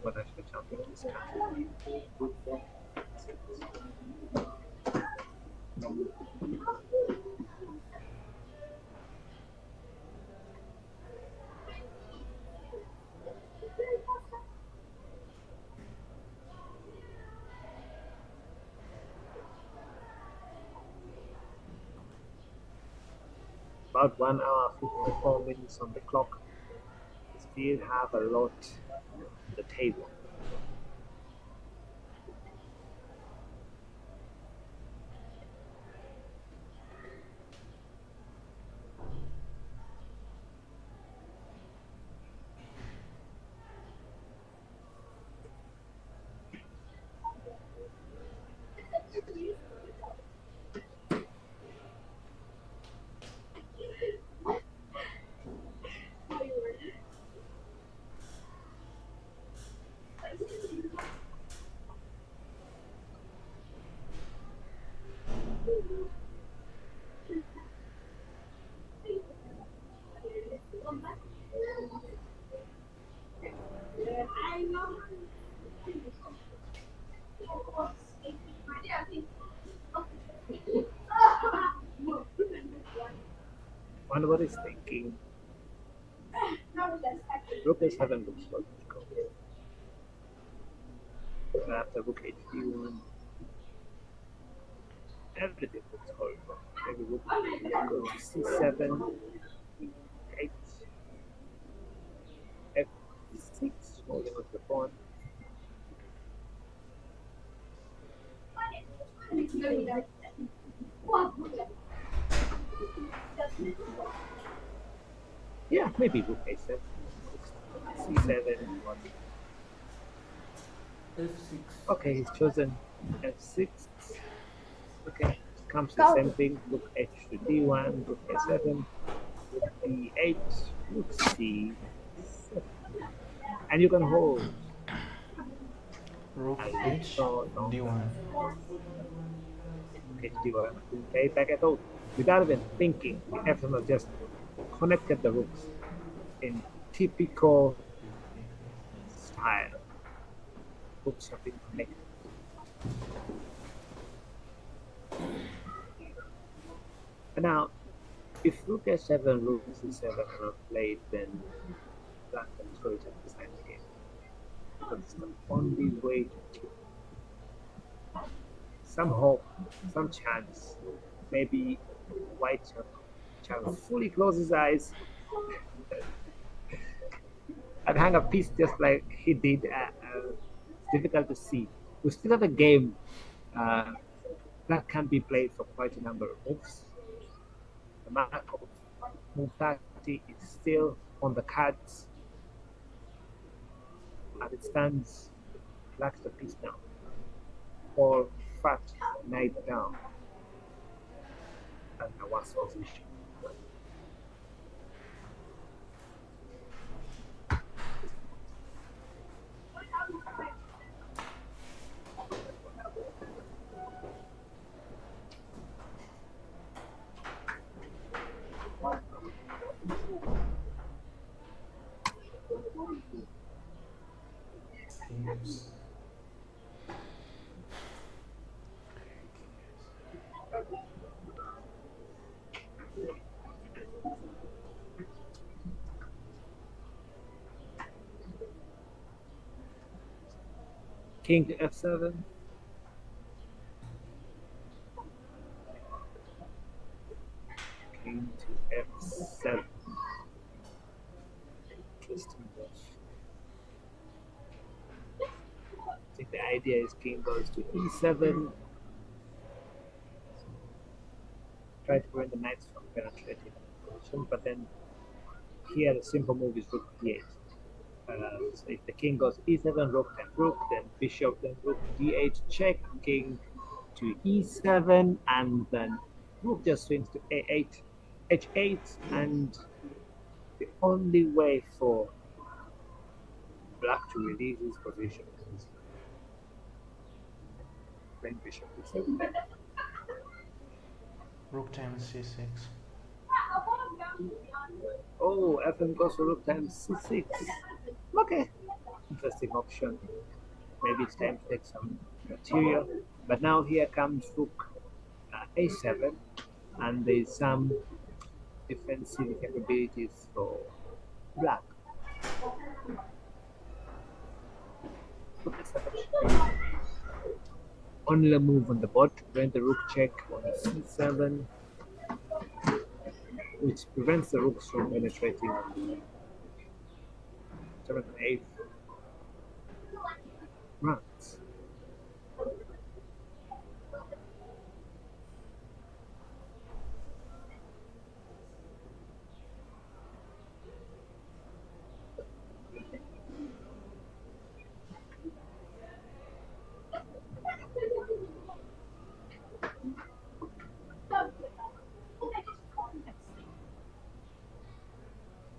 former national champion of this country. About 1 hour, 54 minutes on the clock. We still have a lot on the table. Wonder what he's thinking. Rook A7 looks logical. After Rook H1, everything looks horrible. Maybe Rook goes C7, H, F6, holding on the pawn. Yeah, maybe Rook A7, C7, what? F6. Okay, he's chosen F6. Okay, comes the same thing. Rook H to D1, Rook A7, Rook D8, Rook C7. And you can hold. Rook And H, so, no. D1. Okay, D1. Okay, back at all. Without even thinking, the F7 just connected the rooks in typical style. Rooks have been connected. And now, if Rook A7, Rook C7 are not played, then Black can throw it at the side again. Because it's the only way to keep some hope, some chance. Maybe White shall fully close his eyes and hang a piece just like he did. It's difficult to see. We still have a game that can be played for quite a number of moves. The mark of move 30 is still on the cards. As it stands, Black's the piece down. Or fat knight down. And the worst position. King to F7. King to F7. Interesting move. I think the idea is king goes to E7. Try to prevent the knights from penetrating the position, but then here the simple move is rook D8. So if the king goes E7, rook, then bishop, then rook D8 check, king to E7, and then rook just swings to A8, H8, and the only way for Black to release his position is playing bishop E7. Rook times C6. Oh, F7 goes for rook times C6. Okay, interesting option. Maybe it's time to take some material. But now here comes rook A7, and there's some defensive capabilities for Black. Rook A7. Only a move on the board to prevent the rook check on C7. which prevents the rooks from penetrating. 7 and 8. Right.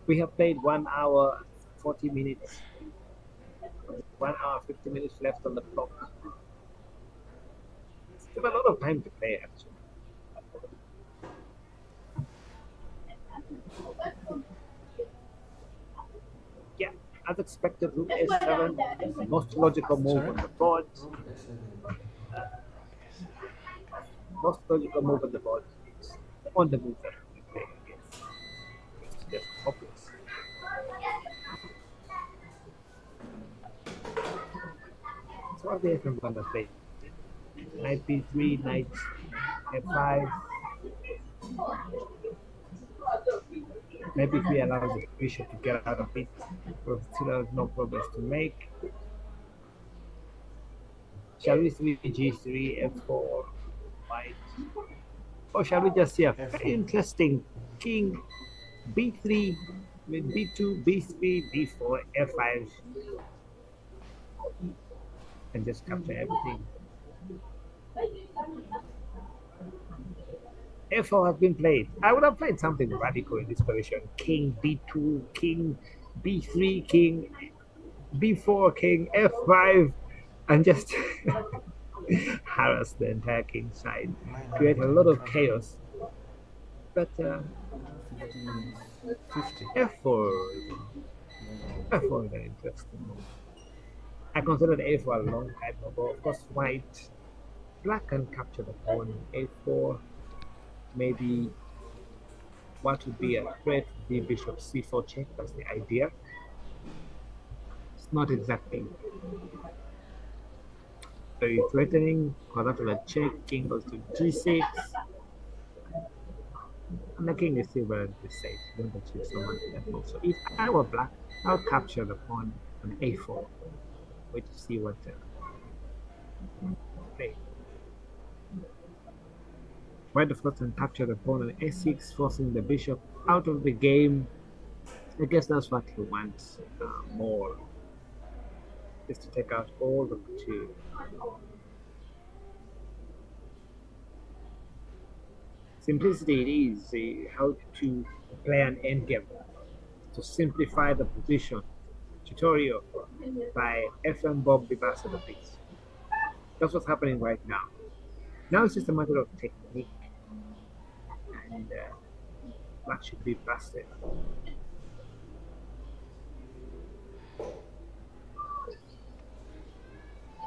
We have played 1 hour 40 minutes. 1 hour 50 minutes left on the clock. Still a lot of time to play actually. Yeah, as expected, rook a7, most logical move Sorry? on the board. Most logical move on the board is on the move that we play against. It's just obvious. So what the FM gonna play? Knight b3, knight f5. Knight b3 allows the bishop to get out of it, but still has no progress to make. Shall we see g3, f4, white? Or shall we just see a very interesting king b3 with b2, b3, b4, f5, and just capture everything? f4 has been played. I would have played something radical in this position. King b2, king b3, king b4, king f5, and just harass the entire king side. Create a lot of chaos. But 50 minutes. 50. f4 is an interesting move. I considered a4 a long time ago. Of course, white, black can capture the pawn. a4, maybe what would be a threat would be bishop c4 check. That's the idea. It's not exactly very threatening because after the check, king goes to g6. And the king is still relatively safe. Don't achieve so much that move. So if I were black, I'll capture the pawn on a4. Wait to see what play. White of course can capture the pawn on a6, forcing the bishop out of the game. I guess that's what he wants more. Is to take out all the two. Simplicity it is how to play an endgame. To simplify the position. Tutorial by FM Bob Bibasa the Beast. That's what's happening right now. Now it's just a matter of technique. And black should be busted.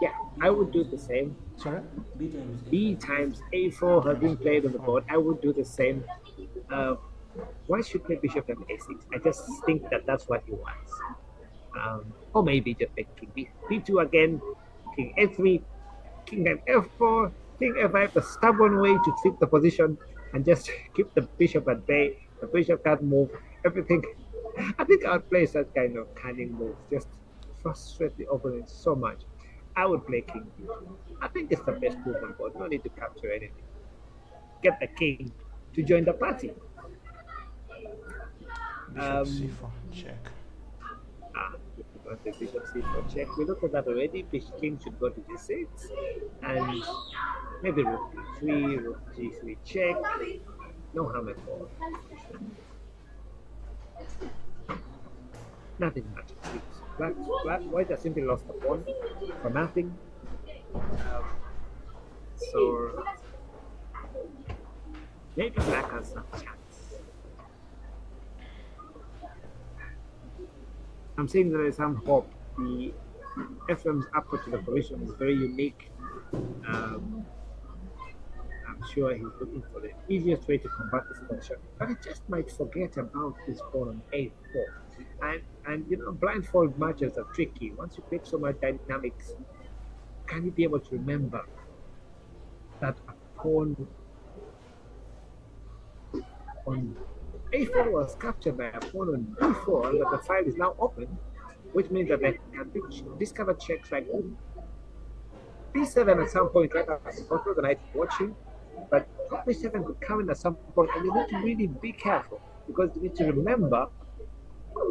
Yeah, I would do the same. Sorry? B times a4 has been played on the board. I would do the same. Why should play bishop and a6? I just think that that's what he wants. Or maybe just take king b2 again, king a3, king and f4, king f5, the stubborn way to trick the position and just keep the bishop at bay. The bishop can't move, everything. I think I would play such kind of cunning moves, just frustrate the opponent so much. I would play king b2. I think it's the best move on board. No need to capture anything. Get the king to join the party. Bishop c4 check. The bishop c4 check. We looked at that already. Bishop king should go to g6, and maybe rook d3, rook g3 check. No harm at all. Nothing much. White has simply lost the pawn for nothing. So maybe black has some chance. I'm saying there is some hope. The FM's approach to the position is very unique. I'm sure he's looking for the easiest way to combat this position, but he just might forget about this pawn on a4. And you know, blindfold matches are tricky. Once you pick so much dynamics, can you be able to remember that a pawn on A4 was captured by a pawn on B4, and that the file is now open, which means that they can discover checks like B7 at some point, right after the knight watching, but B7 could come in at some point, and you need to really be careful because you need to remember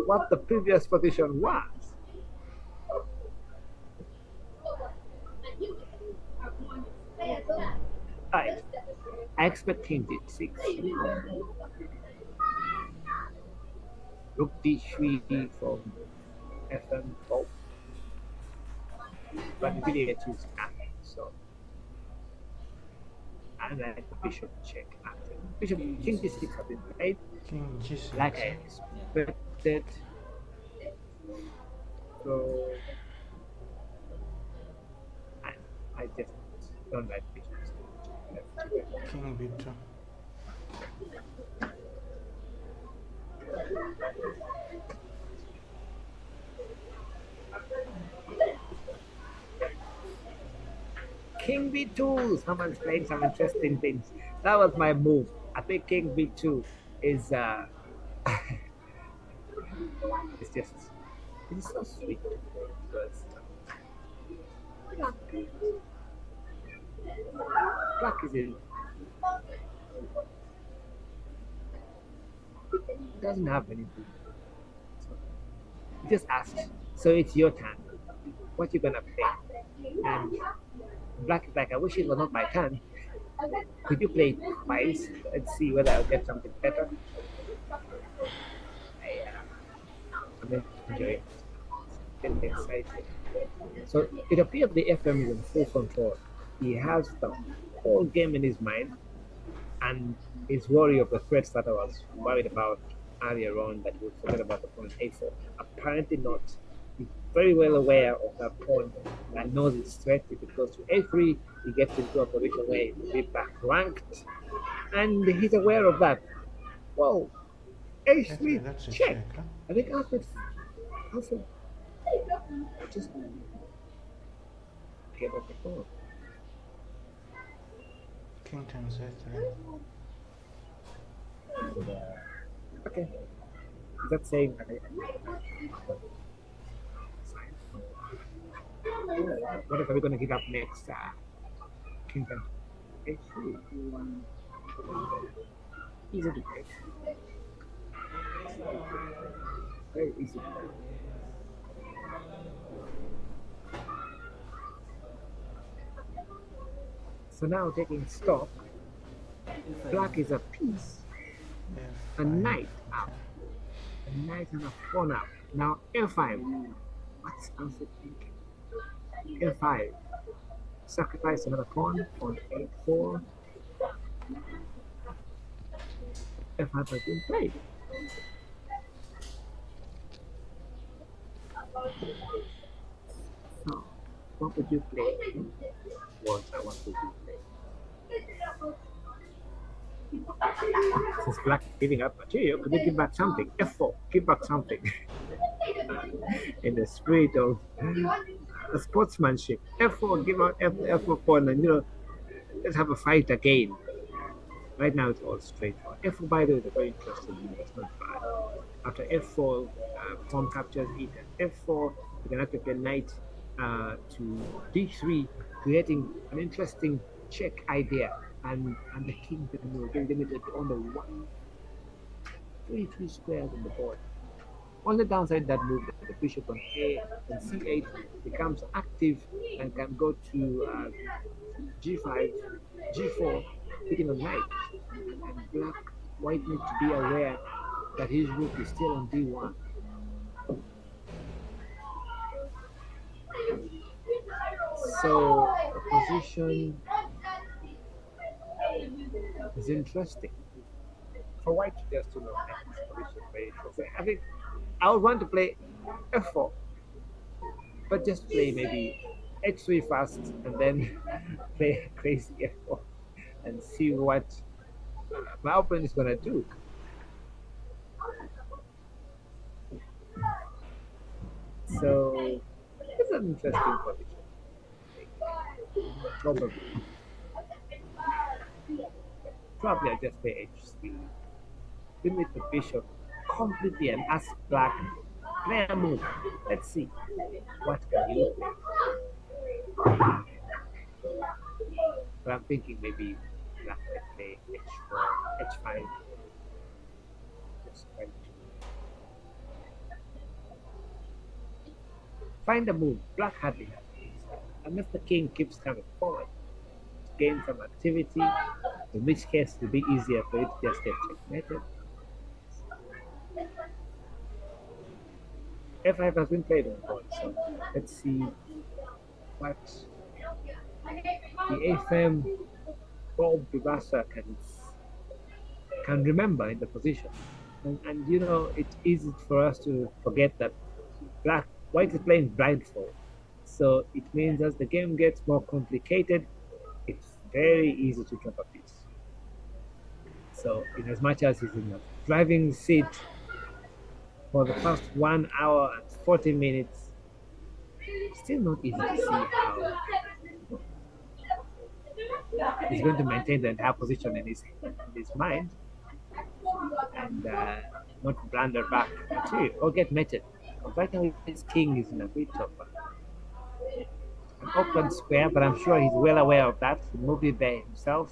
what the previous position was. Right. I expect king d6. Rook d3 from FM4. But really I choose nothing, so I like the bishop check after. Bishop king d6 have been played. King G6. Like I expected. So I just don't like bishop. King B2. King b2. Someone's playing some interesting things. That was my move. I think king b2 is it's just it's so sweet because black is in doesn't have anything. So he just asked, so it's your turn. What you gonna play? And black is like, I wish it was not my turn. Could you play twice? Let's see whether I'll get something better. I'm enjoying it. Getting excited. So it appears the FM is in full control. He has the whole game in his mind and is worried of the threats that I was worried about earlier on, that he would forget about the pawn a4. Apparently not. He's very well aware of that pawn and knows its threat. If it goes to a3, he gets into a position where he will be back ranked, and he's aware of that. Well, a3 That's a check. check, huh? I think Alfred just gave up the pawn. King turns A3. Okay. Is that saying what if we're going to give up next? Kingdom. Easy to play. Very easy to play. So now taking stock, black is a piece, a knight up, a knight and a pawn up. Now f5. What's Alfred thinking? f5. Sacrifice another pawn on a4. f5 has been played. So, what would you play? What would you play? Since black is giving up material, could you give back something? f4, give back something. In the spirit of sportsmanship. f4, give out f4 pawn, and let's have a fight again. Right now it's all straightforward. f4, by the way, is a very interesting move. It's not bad. After f4, pawn captures it, and f4, you can actually play knight to d3, creating an interesting check idea. And the king will be limited to only 3 squares on the board. On the downside, that move, the bishop on a and c8 becomes active and can go to g5, g4, hitting on knight. And white needs to be aware that his rook is still on d1. So the position is interesting. For white, just to know that position very interesting. I think I would want to play f4, but just play maybe h3 first and then play crazy f4 and see what my opponent is going to do. So it's an interesting position. Probably I'll just play h3. limit the bishop completely and ask black, play a move. Let's see. What can you play? But I'm thinking maybe black might play h4, h5. Just trying to find a move. Black hardly has it. Unless the king keeps coming forward to gain some activity, in which case it will be easier for it to just get checkmated. F5 has been played on board, so let's see what the AFM Bob Bibasa can remember in the position. And you know, it's easy for us to forget that white is playing blindfold. So it means as the game gets more complicated, it's very easy to drop a piece. So in as much as he's in a driving seat for the past 1 hour and 40 minutes, it's still not easy to see how he's going to maintain the entire position in his mind and not blunder back or get mated. Right now, his king is in a bit of an awkward square, but I'm sure he's well aware of that. He moved it there himself,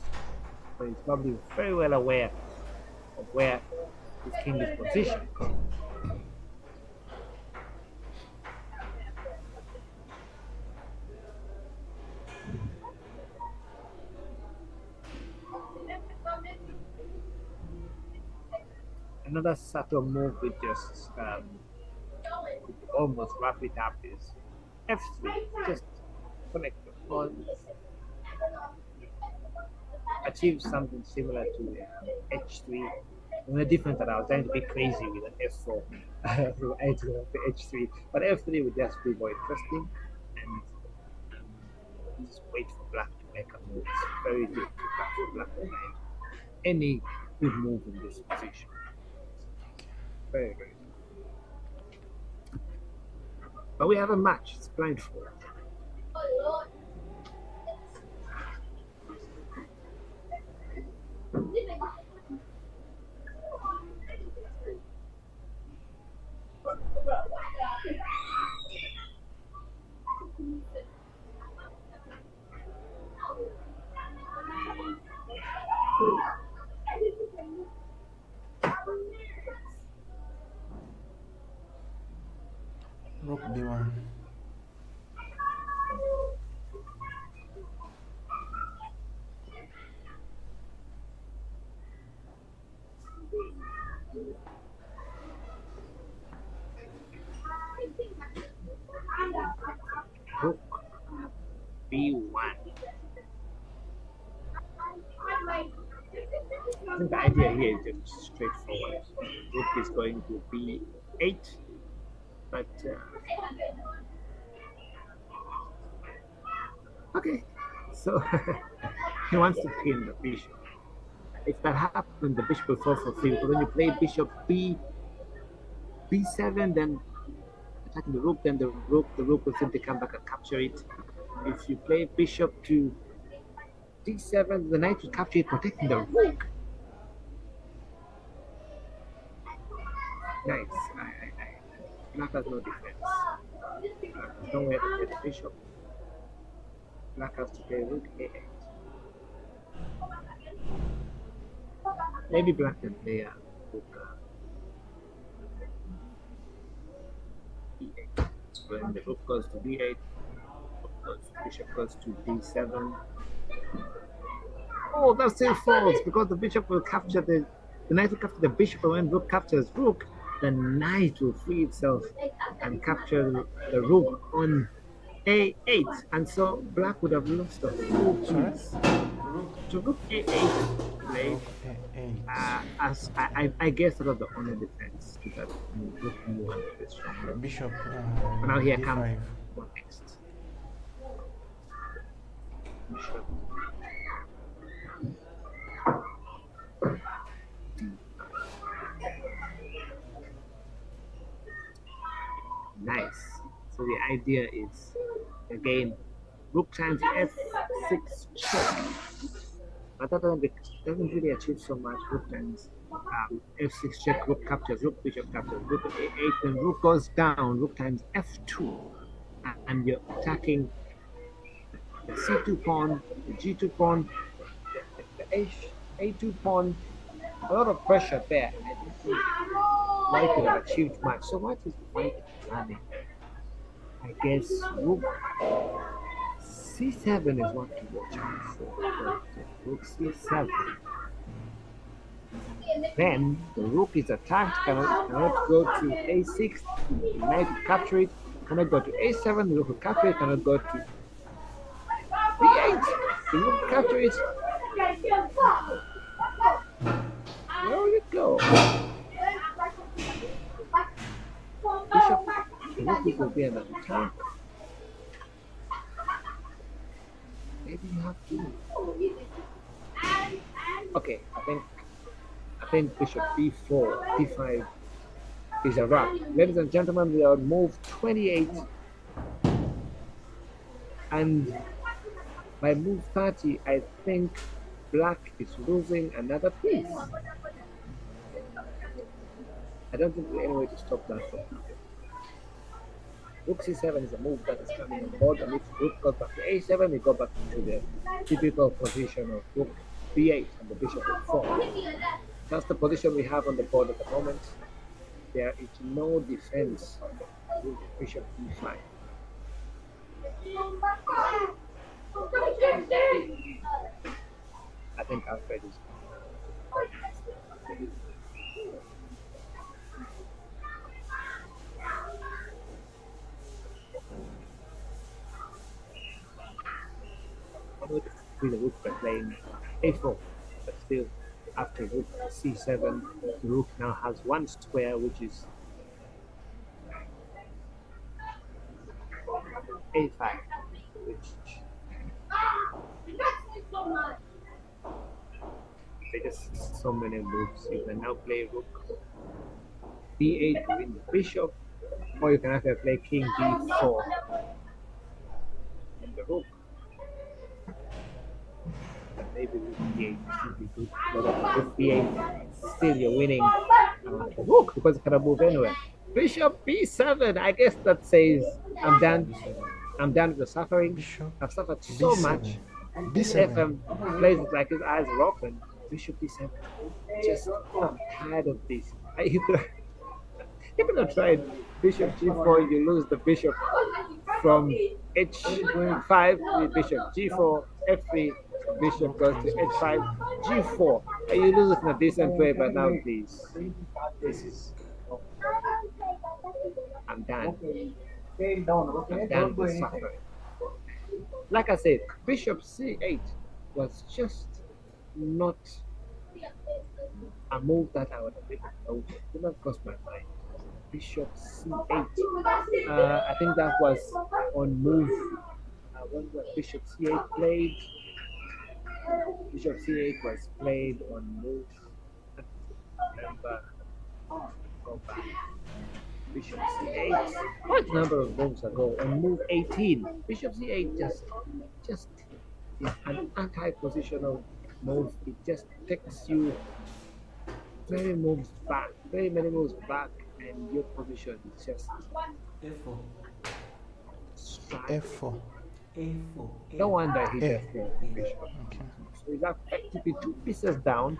so he's probably very well aware of where his king is positioned. Another subtle move with just almost wrap it up is F3. Just connect the pawns. Achieve something similar to H3. And the difference that I was trying to be crazy with an F4 from H to H3, but F3 would just be more interesting and just wait for black to make a move. It's very difficult for black to make any good move in this position. Very, very good. But we have a match. It's blindfold. Rook B1. Rook B1. I think the idea here is just straightforward. Rook is going to B8, but okay. So he wants to pin the bishop. If that happened, the bishop will fall for free. Because when you play bishop B7, then attacking the rook, then the rook will simply come back and capture it. If you play bishop to D7, the knight will capture it, protecting the rook. Nice. Black has no defense. There's nowhere to play the bishop. Black has to play rook A8. Maybe black can play a rook E8. When the rook goes to B8, bishop goes to D7. Oh, that still falls because the bishop will capture the knight will capture the bishop, and when rook captures rook, the knight will free itself and capture the rook on A8, and so black would have lost the full piece. So rook A8 played. As I guess that was the only defense to that rook E1 is strong. Bishop. Now here D5. comes what next? Bishop. Nice. So the idea is again rook times F6 check. But that doesn't really achieve so much. Rook times F6 check, rook captures, rook bishop captures, rook A8, then rook goes down, rook times F2, and you're attacking the C2 pawn, the G2 pawn, the A2 pawn. A lot of pressure there. I don't think White could have achieved much. So what is White planning? I guess rook C7 is what to watch out for. Rook C7. Then the rook is attacked, cannot go to A6, knight to capture it, cannot go to A7, the rook will capture it, cannot go to B8, the rook will capture it. Where will it go? Bishop, the rook will be an attack. Maybe you have to. Okay, I think bishop b4, d5 is a wrap. Ladies and gentlemen, we are on move 28, and by move 30, I think black is losing another piece. I don't think there's any way to stop that from happening. Rook c7 is a move that is coming on board, and if rook goes back to a7, we go back to the typical position of rook b8 and the bishop f4. That's the position we have on the board at the moment. There is no defense with bishop e5. I think Alfred is. I would be the rook by playing a4, but still, after rook c7, the rook now has one square, which is a5, which there are just so many moves. You can now play rook b8 to win the bishop, or you can actually play king b4 and the rook. Maybe rook b8 should be good, but rook b8, still you're winning the rook because it cannot move anywhere. Bishop b7, I guess that says I'm done. I'm done with the suffering. Bishop I've suffered so B7. much. B7. FM plays it like his eyes are open. Bishop b7. Just I'm tired of this. Even though I tried bishop g4, you lose the bishop from h5 with bishop g4, f3, bishop goes to h5, g4. And you lose it in a decent way, but now please. This is. I'm done. I'm done with suffering. Like I said, bishop c8 was just not a move that I would have even thought. It did not cross my mind. Bishop c8. I think that was on move. When was bishop c8 played? Bishop c8 was played on move. Remember, go back. Bishop c8. What number of moves ago? On move 18, Bishop c8 just is an anti-positional move. It just takes you very many moves back, and your position is just F4. F4. A4. no wonder he A. just played the bishop. Okay. So he's effectively two pieces down,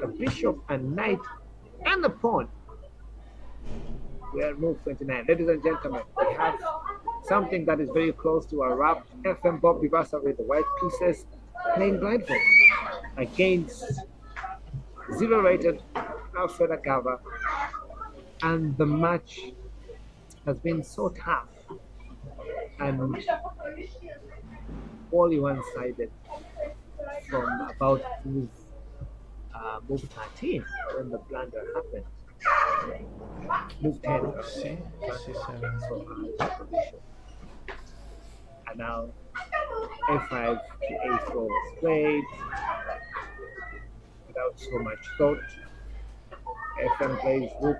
a bishop and knight and the pawn. We are move 29. Ladies and gentlemen, we have something that is very close to a wrap. FM Bob Bibasa with the white pieces playing blindfold against zero-rated Alfred Agaba, and the match has been so tough and only one-sided from about move 13 when the blunder happened. Move 10. Rook C, C7. And now a5 to a4 was played without so much thought. FM plays rook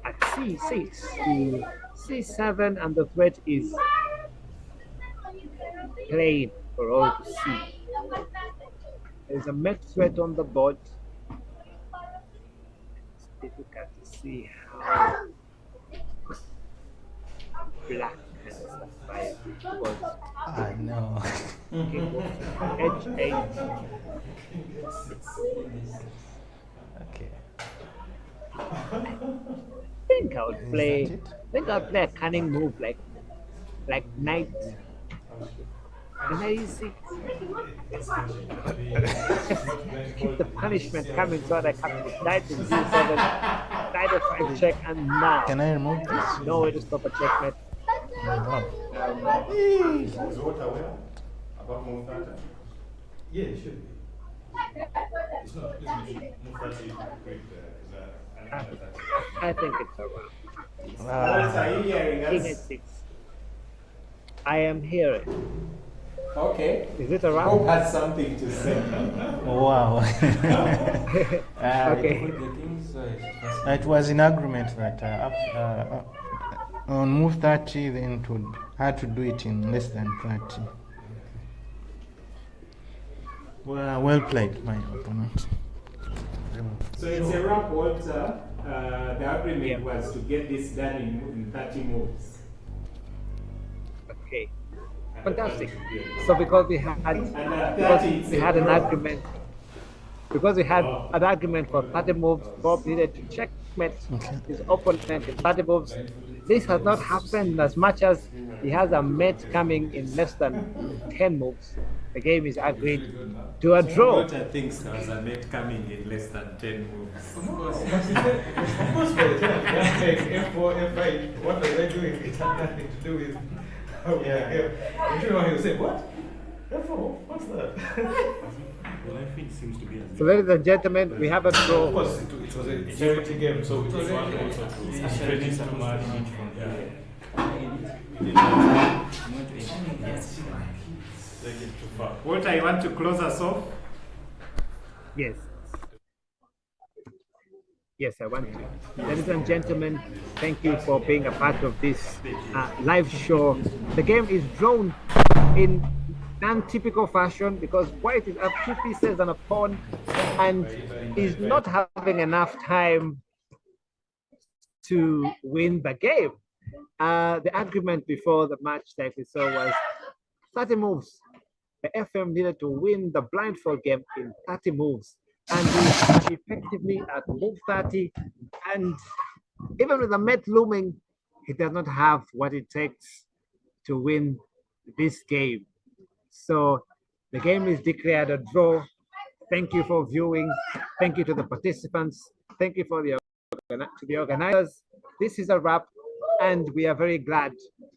at c6 to c7, and the threat is plain for all to see. There's a met threat on the board. difficult to see how black can survive because I know. king moves to h8. Okay. I think I would Is play. that it? I think I'd play a cunning move like knight and e6. Keep the punishment coming so that I come to knight in c7, knight f5 check, and now Can I remove this? no way to stop a checkmate. No. Is what aware about move data? Yeah, it should be. It's not, isn't it? Move 30 quick, I think it's around. What are you hearing King us? h6. I am hearing. Okay. Is it Hope around? has something to say. Wow. Okay. It was in agreement that on move 30, then it would had to do it in less than 30. Well played, my opponent. So it's a wrap, Walter. The agreement was to get this done in 30 moves. Okay. Fantastic. So because we had And 30 because we had an agreement. Because we had an argument for 30 moves, Bob needed to checkmate his opponent in 30 moves. This has not happened as much as he has a mate coming in less than 10 moves. The game is agreed to a draw. Walter thinks there was a mate coming in less than 10 moves. Of course, by the time just like F4, F5, what are they doing? It had nothing to do with how we are here. You know, he would say, what? F4? What's that? Seems to be So, ladies and gentlemen, we have a Of draw. course, it was a charity game, so it was one also Walter, you want to close us off? Yes. Yes, I want to. Ladies and gentlemen, thank you for being a part of this live show. The game is drawn in non-typical fashion because white is up 2 pieces and a pawn and is not having enough time to win the game. The agreement before the match that we saw was 30 moves. The FM needed to win the blindfold game in 30 moves, and we are effectively at move 30. And even with the Met looming, he does not have what it takes to win this game. So the game is declared a draw. Thank you for viewing. Thank you to the participants. Thank you for to the organizers. This is a wrap, and we are very glad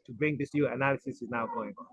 to bring this to you. Analysis is now going on.